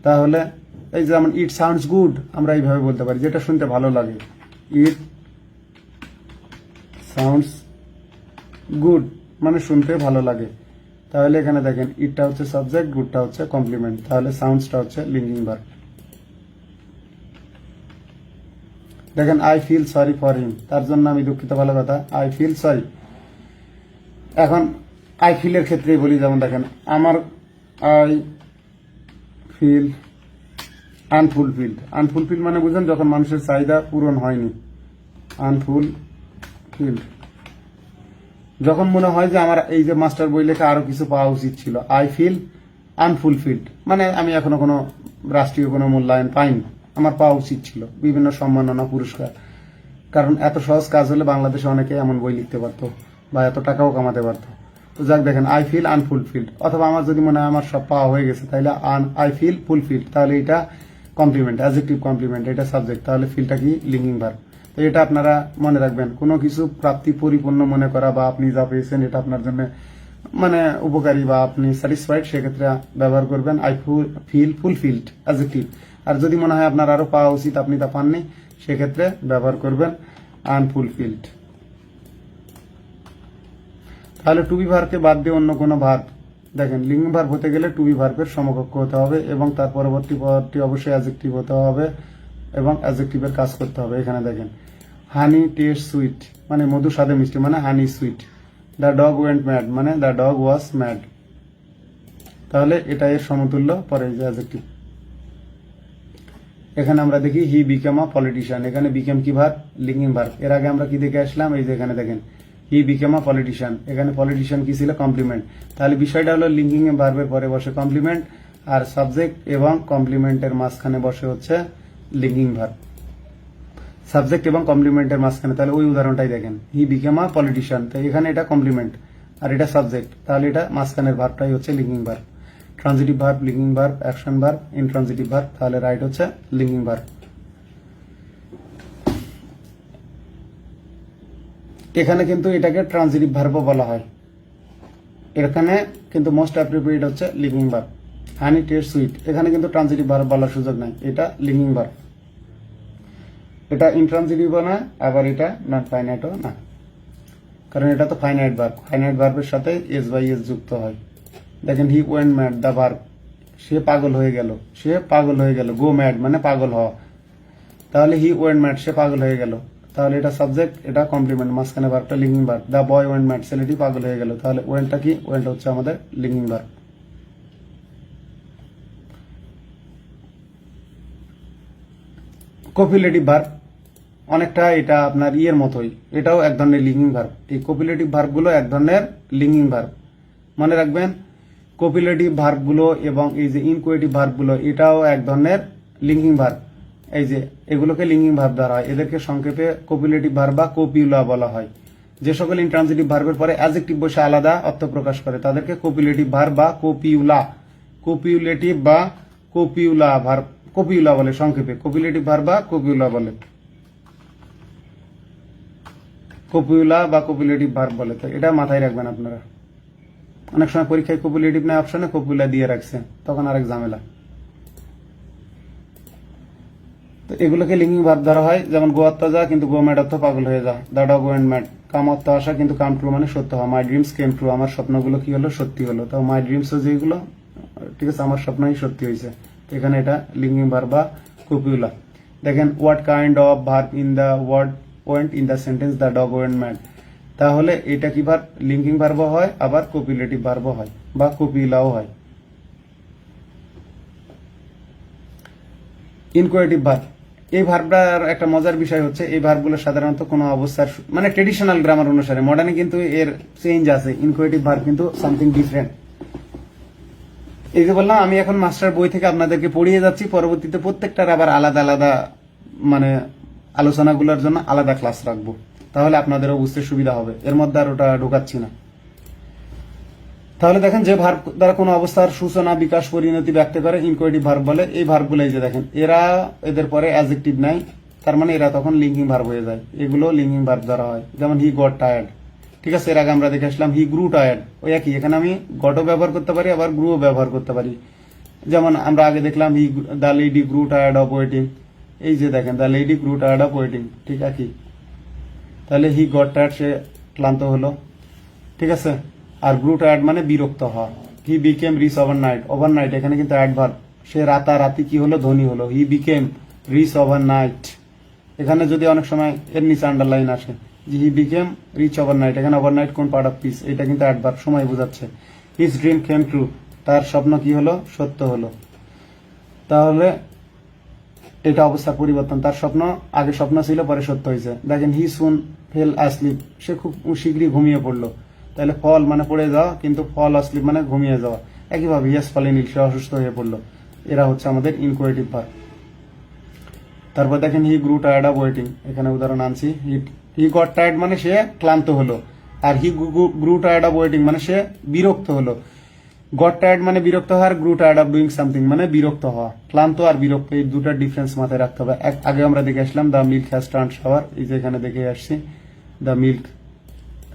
তাহলে এই যেমন ইট সাউন্ডস গুড, আমরা এইভাবে বলতে পারি, যেটা শুনতে ভালো লাগে, ইট সাউন্ডস গুড মানে শুনতে ভালো লাগে। তাহলে এখানে দেখেন ইটটা হচ্ছে সাবজেক্ট, গুডটা হচ্ছে কমপ্লিমেন্ট, তাহলে সাউন্ডসটা হচ্ছে লিঙ্কিং ভার্ব। দেখেন I feel sorry for him, তার জন্য আমি দুঃখিত, ভালো কথা, আই ফিল সরি। এখন আই ফিলের ক্ষেত্রেই বলি, যেমন দেখেন আমার আই ফিল আনফুলফিল্ড মানে বুঝেন যখন মানুষের চাহিদা পূরণ হয়নি, আনফুলফিল্ড যখন মনে হয় যে আমার এই যে মাস্টার বই লেখা আরো কিছু পাওয়া উচিত ছিল, আই ফিল আনফুলফিল্ড মানে আমি এখনো কোনো রাষ্ট্রীয় কোনো মূল্যায়ন পাইনি, আমার পাওয়া উচিত ছিল বিভিন্ন সম্মাননা পুরস্কার, কারণ এত সহজ কাজ হলে বাংলাদেশে অনেকে এমন বই লিখতে পারতো বা এত টাকাও কামাতে পারতো। তো যাক দেখেন আই ফিল আনফুলফিল্ড, অথবা আমার যদি মনে হয় আমার সব পাওয়া হয়ে গেছে, তাহলে আই ফিল ফুলফিল্ড, তাহলে এটা কমপ্লিমেন্ট, অ্যাডজেক্টিভ কমপ্লিমেন্ট, এটা সাবজেক্ট, তাহলে ফিলটা কি লিঙ্কিং ভার্ব। তো এটা আপনারা মনে রাখবেন, কোনো কিছু প্রাপ্তি পরিপূর্ণ মনে করা বা আপনি যা পেয়েছেন এটা আপনার জন্য মানে উপকারী বা আপনি স্যাটিসফাইড, সেক্ষেত্রে ব্যবহার করবেন আই ফিল ফুলফিল্ড অ্যাডজেক্টিভ। আর যদি মনে হয় আপনার আরো পাওয়া উচিত আপনি তা পাননি, সেক্ষেত্রে ব্যবহার করবেন আনফুলফিল্ড। তাহলে টু বি ভার্বকে বাদ দিয়ে অন্য কোনো ভার্ব, দেখেন লিঙ্কিং ভার্ব হতে গেলে টু বি ভার্বের সমকক্ষ হতে হবে এবং তার পরবর্তী পদটি অবশ্যই অ্যাডজেক্টিভ হতে হবে এবং অ্যাডজেক্টিভের কাজ করতে হবে। এখানে দেখেন হানি টেস্ট সুইট মানে মধু স্বাদে মিষ্টি মানে honey sweet, the dog went mad মানে দ্য ডগ ওয়াজ ম্যাড, তাহলে এটা এর সমতুল্য, পরে যে অ্যাডজেক্টিভ। এখানে আমরা দেখি হি বিকেম আ পলিটিশিয়ান, এখানে বিকেম কি ভার্ব, লিঙ্কিং ভার্ব। এর আগে আমরা কি দেখে আসলাম, এই যে এখানে দেখেন হি বিকেম আ পলিটিশিয়ান, এখানে পলিটিশিয়ান কি ছিল, কমপ্লিমেন্ট। তাহলে বিষয়টা হলো লিঙ্কিং এ ভার্বের পরে বসে কমপ্লিমেন্ট, আর সাবজেক্ট এবং কমপ্লিমেন্টের মাঝখানে বসে হচ্ছে লিঙ্কিং ভার্ব, সাবজেক্ট এবং কমপ্লিমেন্টের মাঝখানে। তাহলে ওই উদাহরণটাই দেখেন, হি বিকেম আ পলিটিশিয়ান, তো এখানে এটা কমপ্লিমেন্ট আর এটা সাবজেক্ট, তাহলে এটা মাঝখানের ভার্বটাই হচ্ছে linking verb. Transitive verb, linking verb, action verb, intransitive verb, তাহলে রাইট হচ্ছে লিঙ্কিং ভার্ব। এখানে কিন্তু এটাকে ট্রানজিটিভ ভার্বও বলা হয়, এখানে কিন্তু মোস্ট অ্যাপ্রোপ্রিয়েট হচ্ছে linking verb. Honey taste sweet, এখানে কিন্তু ট্রানজিটিভ ভার্ব বলার সুযোগ নাই, এটা লিঙ্কিং ভার্ব। এটা ইন্ট্রানজিটিভও না, আবার এটা নন ফাইনাইটও না, কারণ এটা তো ফাইনাইট ভার্ব। ফাইনাইট ভার্বের সাথে এস বাই এস যুক্ত হয়। দেখেন he went mad, the verb, সে পাগল হয়ে গেল, সে পাগল হয়ে গেল। গো ম্যাড মানে পাগল হওয়া, তাহলে হি ওয়েন্ট ম্যাড, সে পাগল হয়ে গেল, তাহলে এটা সাবজেক্ট, এটা কমপ্লিমেন্ট, মাঝখানে ভার্বটা linking verb. The boy went mad, ছেলেটি পাগল হয়ে গেল, তাহলে ওয়েন্টটা কি? ওয়েন্ট হচ্ছে আমাদের লিঙ্কিং ভার্ব। কপিলেটিভ ভার্ব অনেকটা এটা আপনার ইয়ের মতোই, এটাও এক ধরনের লিঙ্কিং ভার্ব। এই কপিলেটিভ ভার্বগুলো এক ধরনের লিঙ্কিং ভার্ব, মনে রাখবেন। কপিলেটিভ ভার্বগুলো এবং এই যে ইনকোয়েটিভ ভার্বগুলো এটাও এক ধরনের লিঙ্কিং ভার্ব। এই যে এগুলোকে লিঙ্কিং ভার্ব ধরা হয়, এদেরকে সংক্ষেপে কপিলেটিভ ভার্ব বা কপিউলা বলা হয়। যে সকল ইন্ট্রানজিটিভ ভার্বের পরে অ্যাডজেক্টিভ বসে আলাদা অর্থ প্রকাশ করে তাদেরকে কপিলেটিভ ভার্ব বা কপিউলা, কপিউলেটিভ বা কপিউলা ভার্ব, কপিউলা বলে সংক্ষেপে, কপিলেটিভ ভার্ব বা কপিউলা বলে, কপিউলা বা কপিলেটিভ ভার্ব বলে। তো এটা মাথায় রাখবেন আপনারা। অনেক সময় পরীক্ষায় কপিলেটিভ না অপশনে কপিউলা দিয়ে রাখছে, তখন আরেক ঝামেলা। তো এগুলোকে লিঙ্কিং ভার্ব ধরা হয়, যেমন গো অর্থ যা, কিন্তু গো ম্যাড অর্থ পাগল হয়ে যা। দ্য ডগ ওয়েন্ট ম্যাড, কাম অর্থ আসা, কিন্তু কাম ট্রু মানে সত্য হওয়া। মাই ড্রিমস কেম ট্রু, আমার স্বপ্নগুলো কি হলো? সত্যি হলো। তো মাই ড্রিমস যেগুলো, ঠিক আছে, আমার স্বপ্নই সত্যি হয়েছে। এখানে এটা লিঙ্কিং ভার্ব বা কপিউলা। দেখেন what kind of verb in the word went in the sentence the dog went mad, তাহলে এটা কি ভার্ব? লিঙ্কিং ভার্ব হয়, আবার কপিলেটিভ ভার্ব হয় বা কপিউলাও হয়। ইনকোয়েটিভ ভার্ব, এই ভার্বটার একটা মজার বিষয় হচ্ছে এই ভার্বগুলো সাধারণত কোনো অবস্থার মানে ট্রেডিশনাল গ্রামার অনুসারে, মডার্নে কিন্তু এর চেঞ্জ আছে। ইনকোয়েটিভ ভার্ব কিন্তু সামথিং ডিফারেন্ট। এই যে বললাম, আমি এখন মাস্টার বই থেকে আপনাদেরকে পড়িয়ে যাচ্ছি, পরবর্তীতে প্রত্যেকটার আবার আলাদা আলাদা মানে আলোচনাগুলোর জন্য আলাদা ক্লাস রাখবো, তাহলে আপনাদেরও বুঝতে সুবিধা হবে। এর মধ্যে আর ওটা ঢোকাচ্ছি না। তাহলে দেখেন, যে ভার্ব দ্বারা কোনো অবস্থার সূচনা, বিকাশ, পরিণতি ব্যক্ত করে ইনকোয়েটিভ ভার্ব বলে। এই ভার্বগুলো এই যে দেখেন, এরা এদের পরে অ্যাডজেক্টিভ নাই, তার মানে এরা তখন লিঙ্কিং ভার্ব হয়ে যায়। এগুলো লিঙ্কিং ভার্ব ধরা হয়। যেমন হি গট টায়ার্ড, ঠিক আছে, এর আগে আমরা দেখে আসলাম হি গ্রু টায়ার্ড, ওই একই। এখানে আমি গটও ব্যবহার করতে পারি, আবার গ্রুও ব্যবহার করতে পারি। যেমন আমরা আগে দেখলাম he the lady grew tired of waiting, এই যে দেখেন the lady grew tired of waiting, ঠিক একই। তাহলে হি গট টায়ার্ড, সে ক্লান্ত হলো, ঠিক আছে। আর গ্রু টায়ার্ড মানে বিরক্ত হওয়া। He became rich overnight, overnight এখানে কিন্তু অ্যাডভার্ব, সে রাতারাতি কি হলো? ধনী হলো। হি বিকেম রিচ ওভারনাইট, এখানে যদি অনেক সময় এর নিচে আন্ডারলাইন আসে যে হি বিকেম রিচ ওভারনাইট, এখানে ওভারনাইট কোন পার্ট অফ পিস, এটা কিন্তু অ্যাডভার্ব, সময় বোঝাচ্ছে। হিজ ড্রিম কেম ট্রু, তার স্বপ্ন কি হলো? সত্য হলো। তাহলে এটা অবস্থার পরিবর্তন, তার স্বপ্ন আগে স্বপ্ন ছিল, পরে সত্য হয়েছে। দেখেন হি সুন ফেল আসলিপ, সে খুব শীঘ্রই ঘুমিয়ে পড়লো। তাহলে ফল মানে পড়ে যাওয়া, কিন্তু ফল আসলিপ মানে ঘুমিয়ে যাওয়া। একইভাবে ইয়েস ফলে নীল, সে অসুস্থ হয়ে পড়লো। এরা হচ্ছে আমাদের ইনকোয়েটিভ ভার্ব। তারপর দেখেন হি গ্রু টায়ার্ড অফ ওয়েটিং, এখানে উদাহরণ আনছি। হি গট টায়ার্ড মানে সে ক্লান্ত হলো, আর he grew tired of waiting মানে সে বিরক্ত হলো। গট টায়ার্ড মানে বিরক্ত হওয়া, আর grew tired of doing something মানে বিরক্ত হওয়া। ক্লান্ত আর বিরক্ত, এই দুটার ডিফারেন্স মাথায় রাখতে হবে। আগে আমরা দেখে আসলাম the milk has turned sour, এই যে এখানে দেখে আসছি the milk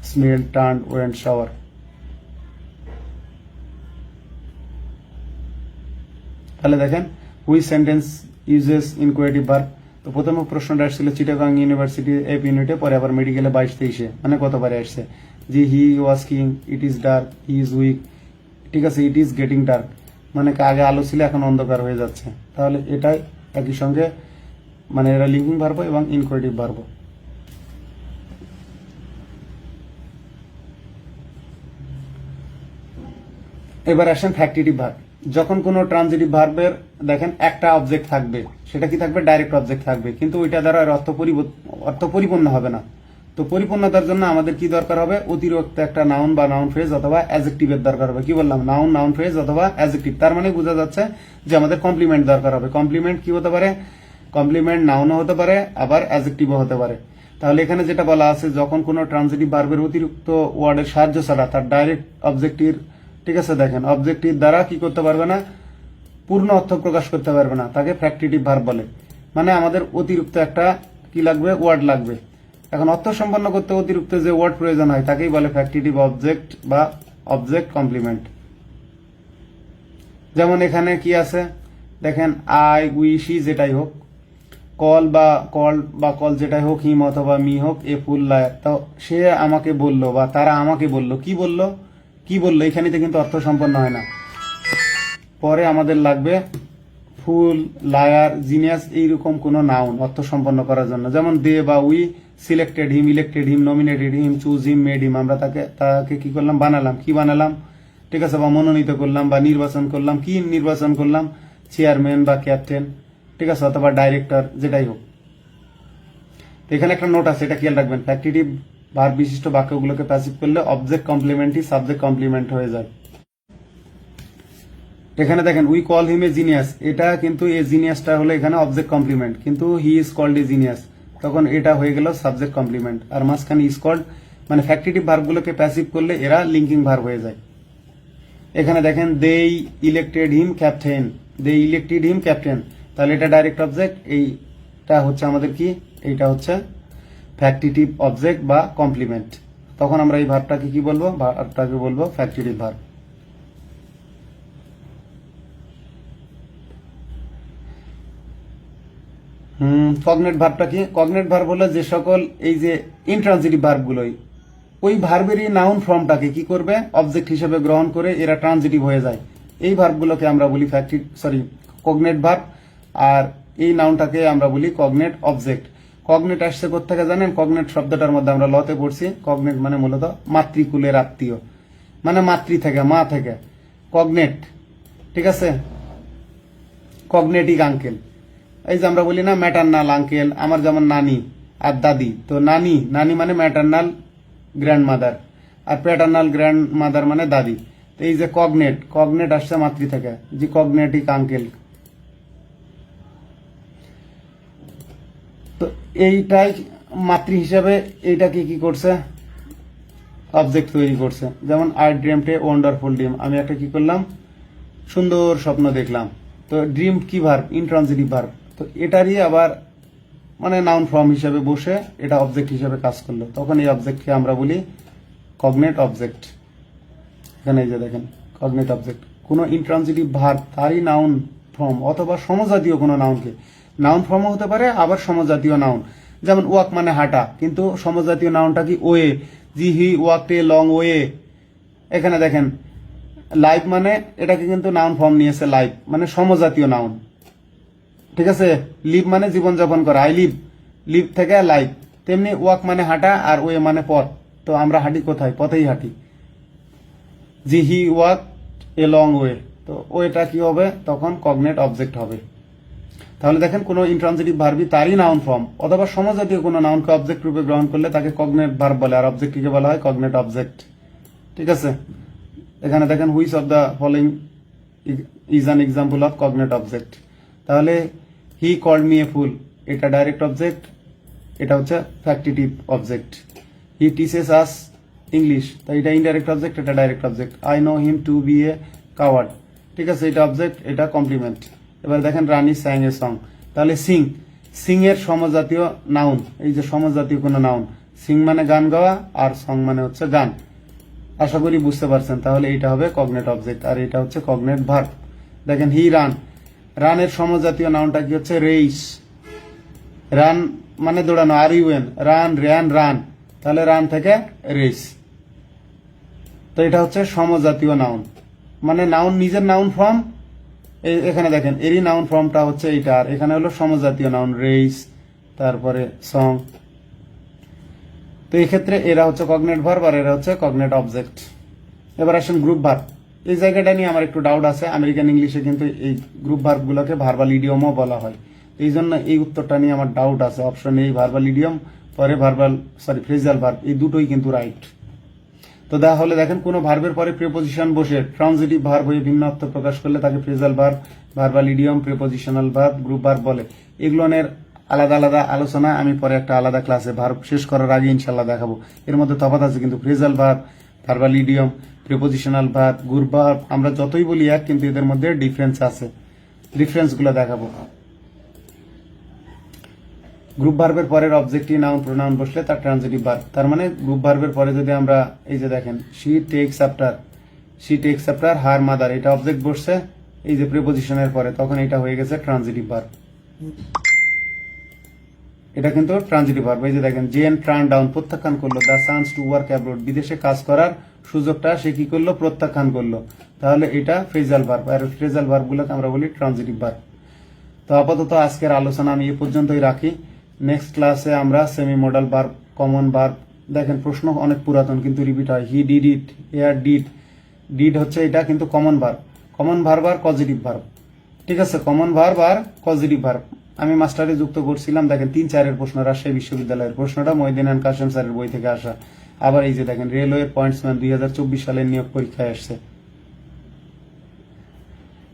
smell turned went sour. তাহলে দেখেন which sentence uses inchoative verb. তো প্রথম প্রশ্নটা আসছিল চিটাগাং ইউনিভার্সিটি এফ ইউনিটে, পরে আবার মেডিকেলে 22-23-এ, মানে কতবারে আসছে যে he was king, it is dark, he is weak, ঠিক আছে, ইট ইজ গেটিং ডার্ক মানে আগে আলো ছিল এখন অন্ধকার হয়ে যাচ্ছে। তাহলে এটাই একই সঙ্গে মানে এরা লিঙ্কিং ভার্ব এবং ইনকোয়েটিভ ভার্ব। এবার আসেন ফ্যাক্টিটিভ ভার্ব। যখন কোনো ট্রানজিটিভ ভার্বের দেখেন একটা অবজেক্ট থাকবে, সেটা কি থাকবে? ডাইরেক্ট অবজেক্ট থাকবে, কিন্তু ওইটা দ্বারা অর্থ পরিপূর্ণ হবে না। তো পরিপূর্ণতার জন্য আমাদের কি দরকার হবে? অতিরিক্ত একটা নাউন বা নাউন ফ্রেজ অথবা অ্যাডজেক্টিভের দরকার হবে। কি বললাম? নাউন, নাউন ফ্রেজ অথবা অ্যাডজেক্টিভ। তার মানে বোঝা যাচ্ছে যে আমাদের কমপ্লিমেন্ট দরকার হবে। কমপ্লিমেন্ট কি হতে পারে? কমপ্লিমেন্ট নাউনও হতে পারে, আবার অ্যাডজেক্টিভও হতে পারে। তাহলে এখানে যেটা বলা আছে, যখন কোনো ট্রানজিটিভ ভার্বের অতিরিক্ত ওয়ার্ডের সাহায্য ছাড়া তার ডাইরেক্ট অবজেক্টিভ, ঠিক আছে, দেখেন অবজেক্টিভ দ্বারা কি করতে পারবে না? পূর্ণ অর্থ প্রকাশ করতে পারবে না, তাকে ফ্যাক্টিটিভ ভার্ব বলে। মানে আমাদের অতিরিক্ত একটা কি লাগবে? ওয়ার্ড লাগবে। এখন অর্থ সম্পন্ন করতে অতিরিক্ত যে ওয়ার্ড প্রয়োজন হয় তাকেই বলে ফ্যাক্টিটিভ অবজেক্ট বা অবজেক্ট কমপ্লিমেন্ট। যেমন এখানে কি আছে দেখেন, আই, উই, শি যেটাই হোক, কল যেটাই হোক, হিম অথবা মি হোক, এ ফুল লায়ার। তো সে আমাকে বলল বা তারা আমাকে বলল, কি বলল এখানেতে কিন্তু অর্থ সম্পন্ন হয় না। পরে আমাদের লাগবে ফুল, লায়ার, জিনিয়াস এইরকম কোনো নাউন অর্থ সম্পন্ন করার জন্য। যেমন দে বা we selected him, elected him, nominated him, choose him, made him. আমরা তাকে কি করলাম, বানালাম, ঠিক আছে, বা মনোনীত করলাম বা নির্বাচন করলাম। কি নির্বাচন করলাম? চেয়ারম্যান বা ক্যাপ্টেন, ঠিক আছে, অথবা ডাইরেক্টর, যেটাই হোক। এখানে একটা নোট আছে, এটা খেয়াল রাখবেন। ফ্যাক্টিটিভ ভার্ব বিশিষ্ট বাক্যগুলোকে প্যাসিভ করলে অবজেক্ট কমপ্লিমেন্টই সাবজেক্ট কমপ্লিমেন্ট হয়ে যায়। এখানে দেখেন we call him a genius, এটা কিন্তু এ জিনিয়াসটা হলো এখানে অবজেক্ট কমপ্লিমেন্ট, কিন্তু he is called a genius, তখন এটা হয়ে গেল সাবজেক্ট কমপ্লিমেন্ট। আর মাঝখানে ইজ কল্ড, মানে ফ্যাক্টিটিভ ভার্বগুলোকে প্যাসিভ করলে এরা লিঙ্কিং ভার্ব হয়ে যায়। এখানে দেখেন দে ইলেক্টেড হিম ক্যাপ্টেন, তাহলে এটা ডাইরেক্ট অবজেক্ট, এইটা হচ্ছে আমাদের কি, এইটা হচ্ছে ফ্যাক্টিটিভ অবজেক্ট বা কমপ্লিমেন্ট। তখন আমরা এই ভার্বটাকে কি বলবো? ভার্বটাকে বলবো ফ্যাক্টিটিভ ভার্ব। কগনেট ভার্বটা কি? কগনেট ভার্ব হলো যে সকল এই যে ইনট্রানজিটিভ ভার্বগুলোই ওই ভার্বেরই নাউন ফর্মটাকে কি করবে? অবজেক্ট হিসেবে গ্রহণ করে এরা ট্রানজিটিভ হয়ে যায়। এই ভার্বগুলোকে আমরা বলি কগনেট ভার্ব, আর এই নাউনটাকে আমরা বলি কগনেট অবজেক্ট। কগনেট আসছে কোত্থেকে জানেন? কগনেট শব্দটার মধ্যে আমরা লতে পড়ছি। কগনেট মানে মূলত মাতৃকুলের আত্মীয়, মানে মাতৃ থেকে, মা থেকে। কগনেট, ঠিক আছে, কগনেটিক আঙ্কেল। এই যে আমরা বলি না ম্যাটারনাল আঙ্কেল, আমার যেমন নানি আর দাদি, তো নানি মানে ম্যাটারনাল গ্র্যান্ড মাদার, আর প্যাটার্নাল গ্র্যান্ড মাদার মানে দাদি। তো এই যে কগনেট আসছে মাতৃ থেকে, যে কগনেটিক আঙ্কেল। তো এইটাই মাতৃ হিসাবে এইটাকে কি করছে? অবজেক্ট তৈরি করছে। যেমন I dreamed a wonderful dream, আমি একটা কি করলাম? সুন্দর স্বপ্ন দেখলাম। তো ড্রিম কি ভার্ব? Intransitive verb. তো এটারই আবার মানে নাউন ফর্ম হিসেবে বসে এটা অবজেক্ট হিসেবে কাজ করলো, তখন এই অবজেক্টকে আমরা বলি কগনেট অবজেক্ট। এখানে এই যে দেখেন কগনেট অবজেক্ট, কোনো ইনট্রানজিটিভ ভার্ব তারই নাউন ফর্ম অথবা সমজাতীয় কোনো নাউনকে, নাউন ফর্মও হতে পারে আবার সমজাতীয় নাউন। যেমন ওয়াক মানে হাঁটা, কিন্তু সমজাতীয় নাউনটা কি? ওয়ে, জি হি ওয়াকড এ লং ওয়ে। এখানে দেখেন লাইফ মানে এটাকে কিন্তু নাউন ফর্ম নিয়েছে, লাইফ মানে সমজাতীয় নাউন, ঠিক আছে। লিভ মানে জীবনযাপন করা, আই লিভ থেকে লাইফ। তেমনি ওয়াক মানে হাঁটা আর ওয়ে মানে পথ, তো আমরা হাঁটি কোথায়? পথেই হাঁটি। জি he walk a long way, তো ওয়েটা কি হবে? তখন কগনেট অবজেক্ট হবে। তাহলে দেখেন কোনো ইনট্রানজিটিভ ভার্বই তারই নাউন ফর্ম অথবা সমজাতীয় কোনো নাউনকে অবজেক্ট রূপে গ্রহণ করলে তাকে কগনেট ভার্ব বলে, আর অবজেক্টটিকে বলা হয় কগনেট অবজেক্ট, ঠিক আছে। এখানে দেখেন which of the following is an example of cognate object. তাহলে হি কল্ড মি এ ফুল, এটা ডাইরেক্ট অবজেক্ট, এটা হচ্ছে factitive object. He teaches us English, তাই এটা ইনডাইরেক্ট অবজেক্ট, এটা direct object. I know him to be a coward, ঠিক আছে, এটা অবজেক্ট, এটা কমপ্লিমেন্ট। এবার দেখেন রানী স্যাং এ সং, তাহলে সিং এর সমজাতীয় নাউন, এই যে সমজাতীয় কোনো নাউন, সিং মানে গান গাওয়া আর সং মানে হচ্ছে গান। আশা করি বুঝতে পারছেন। তাহলে এইটা হবে কগনেট অবজেক্ট আর এটা হচ্ছে কগনেট ভার্ব। দেখেন হি রানের সমজাতীয় নাউনটা কি হচ্ছে? রেইস। রান মানে দৌড়ানো, আর ইউএন, রান, তাহলে রান থেকে রেস। তো এটা হচ্ছে সমজাতীয় নাউন, মানে নাউন নিজের নাউন ফর্ম। এখানে দেখেন এরই নাউন ফর্মটা হচ্ছে এইটা, আর এখানে হলো সমজাতীয় নাউন রেস, তারপরে সং। তো এই ক্ষেত্রে এরা হচ্ছে কগনেট ভার্ব আর এরা হচ্ছে কগনেট অবজেক্ট। এবার আসেন গ্রুপ ভার্ব। এই জায়গাটা নিয়ে আমার একটু ডাউট আছে। আমেরিকান ইংলিশে কিন্তু এই গ্রুপ ভার্বগুলোকে ভার্বাল ইডিয়মও বলা হয়, এই জন্য এই উত্তরটা নিয়ে আমার ডাউট আছে। অপশন এই ভার্বাল ইডিয়ম, পরে ফ্রেজাল ভার্ব, এই দুটোই কিন্তু রাইট। তো তাহলে দেখেন কোনো ভার্বের পরে প্রিপোজিশন বসে ট্রানজিটিভ ভার্ব হয়ে ভিন্ন অর্থ প্রকাশ করলে তাকে phrasal verb, verbal idiom, prepositional verb, group verb বলে। এগুলোর আলাদা আলাদা আলোচনা আমি পরে একটা আলাদা ক্লাসে ভার্ব শেষ করার আগে ইনশাল্লাহ দেখাবো। এর মধ্যে তফাৎ আছে কিন্তু phrasal verb, verbal idiom, prepositional verb, group verb আমরা যতই বলি এক, কিন্তু এদের মধ্যে ডিফারেন্স আছে, ডিফারেন্সগুলো দেখাবো। গ্রুপ ভার্বের পরের অবজেক্টিভ নাউন প্রোনাউন বসলে তার ট্রানজিটিভ ভার্ব। তার মানে গ্রুপ ভার্বের পরে যদি আমরা এই যে দেখেন she tax after her mother, এটা অবজেক্ট বসছে এই যে প্রিপোজিশনের পরে, তখন এটা হয়ে গেছে ট্রানজিটিভ ভার্ব। এটা কিন্তু ট্রানজিটিভ ভার্ব। এই যে দেখেন, জেন টার্ন ডাউন, প্রত্যাখ্যান করলো, the chance to work abroad, বিদেশে কাজ করার সুযোগটা সে কি করলো, প্রত্যাখ্যান করলো। তাহলে এটা ফ্রেজাল ভার্ব, আর ফ্রেজাল ভার্ব গুলোকে আমরা বলি ট্রানজিটিভ ভার্ব। তো আপাতত আজকের আলোচনা আমি এ পর্যন্তই রাখি। নেক্সট ক্লাসে আমরা semi modal verb, common verb, দেখেন প্রশ্ন অনেক পুরাতন কিন্তু রিপিট হয়, he did it, air did, did হচ্ছে এটা কিন্তু কমন ভার্ব। কমন ভার্ব আর পজিটিভ ভার্ব, ঠিক আছে, কমন ভার্ব আর পজিটিভ ভার্ব আমি মাস্টারে যুক্ত করছিলাম। দেখেন 3-4 প্রশ্ন, রাজশাহী বিশ্ববিদ্যালয়ের প্রশ্নটা মহিউদ্দিন খান কাশেম স্যারের বই থেকে আসা। আবার এই যে দেখেন, রেলওয়ে পয়েন্টসম্যান 2024 সালের নিয়োগ পরীক্ষায় আসছে।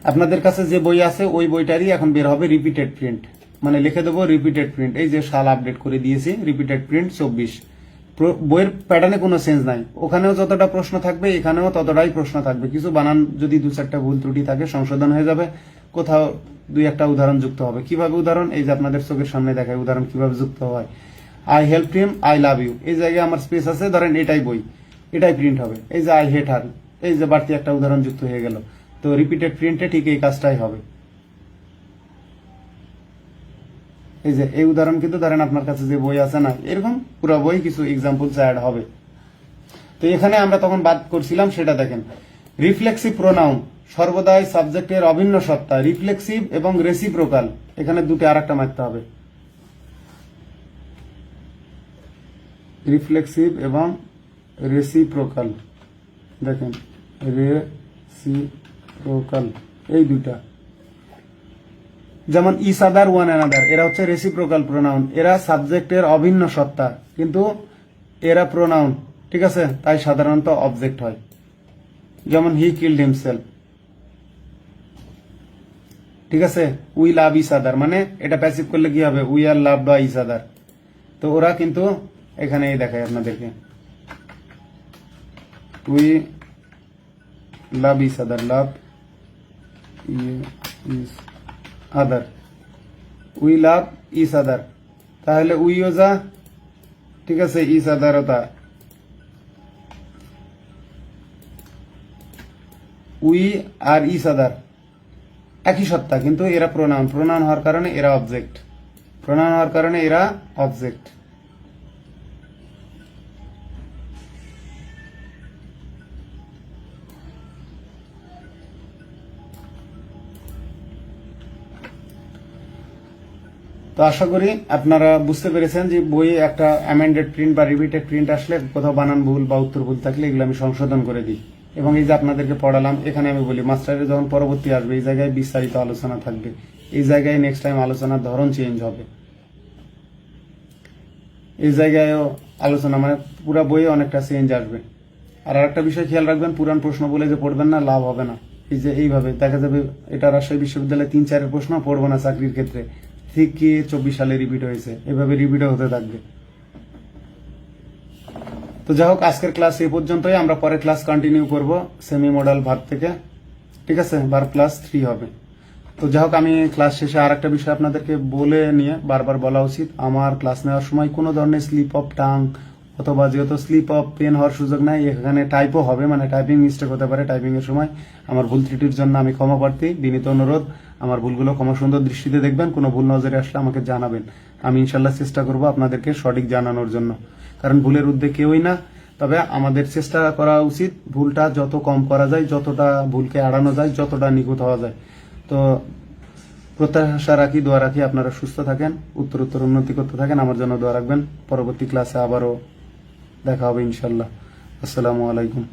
আপনাদের কাছে যে বই আছে ওই বইটারই এখন বের হবে রিপিটেড প্রিন্ট, মানে লিখে দেবো রিপিটেড প্রিন্ট। এই যে সাল আপডেট করে দিয়েছি, রিপিটেড প্রিন্ট 24। বইয়ের প্যাটার্নে কোনো চেঞ্জ নাই, ওখানেও যতটা প্রশ্ন থাকবে এখানেও ততটাই প্রশ্ন থাকবে। কিছু বানান যদি 2-4টা ভুল ত্রুটি থাকে সংশোধন হয়ে যাবে, কোথাও 2-1টা উদাহরণ যুক্ত হবে। কিভাবে উদাহরণ, এই যে আপনাদের চোখের সামনে দেখায় উদাহরণ কিভাবে যুক্ত হয়। I help him, I love you, এই জায়গায় আমার স্পেস আছে, ধরেন এটাই বই, এটাই প্রিন্ট হবে। এই যে আই হেট হার, এই যে বাড়তি একটা উদাহরণ যুক্ত হয়ে গেল। তো রিপিটেড প্রিন্টে ঠিক এই কাজটাই হবে। এই যে এই উদাহরণ কিন্তু ধরেন আপনার কাছে যে বই আছে না, এরকম পুরো বই কিছু এক্সাম্পলস অ্যাড হবে। তো এখানে আমরা তখন বাদ করছিলাম সেটা দেখেন, রিফ্লেক্সিভ প্রোনাউন সর্বদাই সাবজেক্টের অভিন্ন সত্তা, রিফ্লেক্সিভ এবং রেসিপ্রোকাল, এখানে দুটো আরেকটা মারতে হবে, রিফ্লেক্সিভ এবং রেসিপ্রোকাল। দেখেন রেসিপ্রোকাল, এই দুইটা, যেমন ইচ আদার, ওয়ান অ্যানাদার, এরা হচ্ছে রেসিপ্রোকাল প্রোনাউন, এরা সাবজেক্টের অভিন্ন সত্তা কিন্তু এরা প্রোনাউন, ঠিক আছে, তাই সাধারণত অবজেক্ট হয়। যেমন হি কিল্ড হিমসেলফ, ঠিক আছে, উই লাভ ইচ আদার, মানে এটা প্যাসিভ করলে কি হবে, we are loved by each other. তো ওরা কিন্তু এখানে দেখায় আপনাদেরকে, we love each other, love is other, we love each other, তাহলে উইও যা, ঠিক আছে, ইচ আদারও তা। উই আর ইচ আদার একই সত্তা কিন্তু এরা প্রোনাউন, প্রোনাউন হওয়ার কারণে এরা অবজেক্ট, প্রোনাউন হওয়ার কারণে এরা অবজেক্ট। তো আশা করি আপনারা বুঝতে পেরেছেন যে বইয়ে একটা অ্যামেন্ডেড প্রিন্ট বা রিপিটেড প্রিন্ট আসলে কোথাও বানান ভুল বা উত্তর ভুল থাকলে এগুলো আমি সংশোধন করে দিই। এবং এই যে আপনাদেরকে পড়ালাম, এখানে আমি বলি মাস্টারের যখন পরবর্তী আসবে এই জায়গায় বিস্তারিত আলোচনা থাকবে, এই জায়গায় নেক্সট টাইম আলোচনার ধরন চেঞ্জ হবে, এই জায়গায়ও আলোচনা, মানে পুরো বইয়ে অনেকটা চেঞ্জ আসবে। আর আরেকটা বিষয় খেয়াল রাখবেন, পুরান প্রশ্ন বলে যে পড়বেন না, লাভ হবে না। এই যে এইভাবে দেখা যাবে এটা রাজশাহী বিশ্ববিদ্যালয়ে 3-4 প্রশ্ন পড়বো না চাকরির ক্ষেত্রে, ঠিক কি 24 সালে রিপিট হয়েছে, এভাবে রিপিটও হতে থাকবে। তো যাই হোক, আজকের ক্লাস এই পর্যন্তই, আমরা পরে ক্লাস কন্টিনিউ করব সেমি মডেল ভার্ব থেকে, ঠিক আছে, ভার্ব ক্লাস 3 হবে। তো যাই হোক, আমি ক্লাস শেষে আর একটা বিষয় আপনাদেরকে বলে নিয়ে বারবার বলা উচিত, আমার ক্লাস নেওয়ার সময় কোনো ধরনের স্লিপ অফ টাং অথবা যেহেতু স্লিপ অফ পেন হওয়ার সুযোগ নাই, এখানে টাইপও হবে, মানে টাইপিং মিস্টেক হতে পারে। টাইপিং এর সময় আমার ভুল ত্রুটির জন্য আমি ক্ষমা প্রার্থী, বিনীত অনুরোধ আমার ভুলগুলো ক্ষমা সুন্দর দৃষ্টিতে দেখবেন, কোনো ভুল নজরে আসলে আমাকে জানাবেন, আমি ইনশাল্লাহ চেষ্টা করব আপনাদেরকে সঠিক জানানোর জন্য, কারণ ভুলের ঊর্ধ্বে কেউই না। তবে আমাদের চেষ্টা করা উচিত ভুলটা যত কম করা যায়, যতটা ভুলকে এড়ানো যায়, যতটা নিখুঁত হওয়া যায়। তো প্রত্যাশা রাখি, দোয়া রাখি আপনারা সুস্থ থাকেন, উত্তরোত্তর উন্নতি করতে থাকেন, আমার জন্য দোয়া রাখবেন। পরবর্তী ক্লাসে আবারও দেখা হবে ইনশাল্লাহ। আসসালামু আলাইকুম।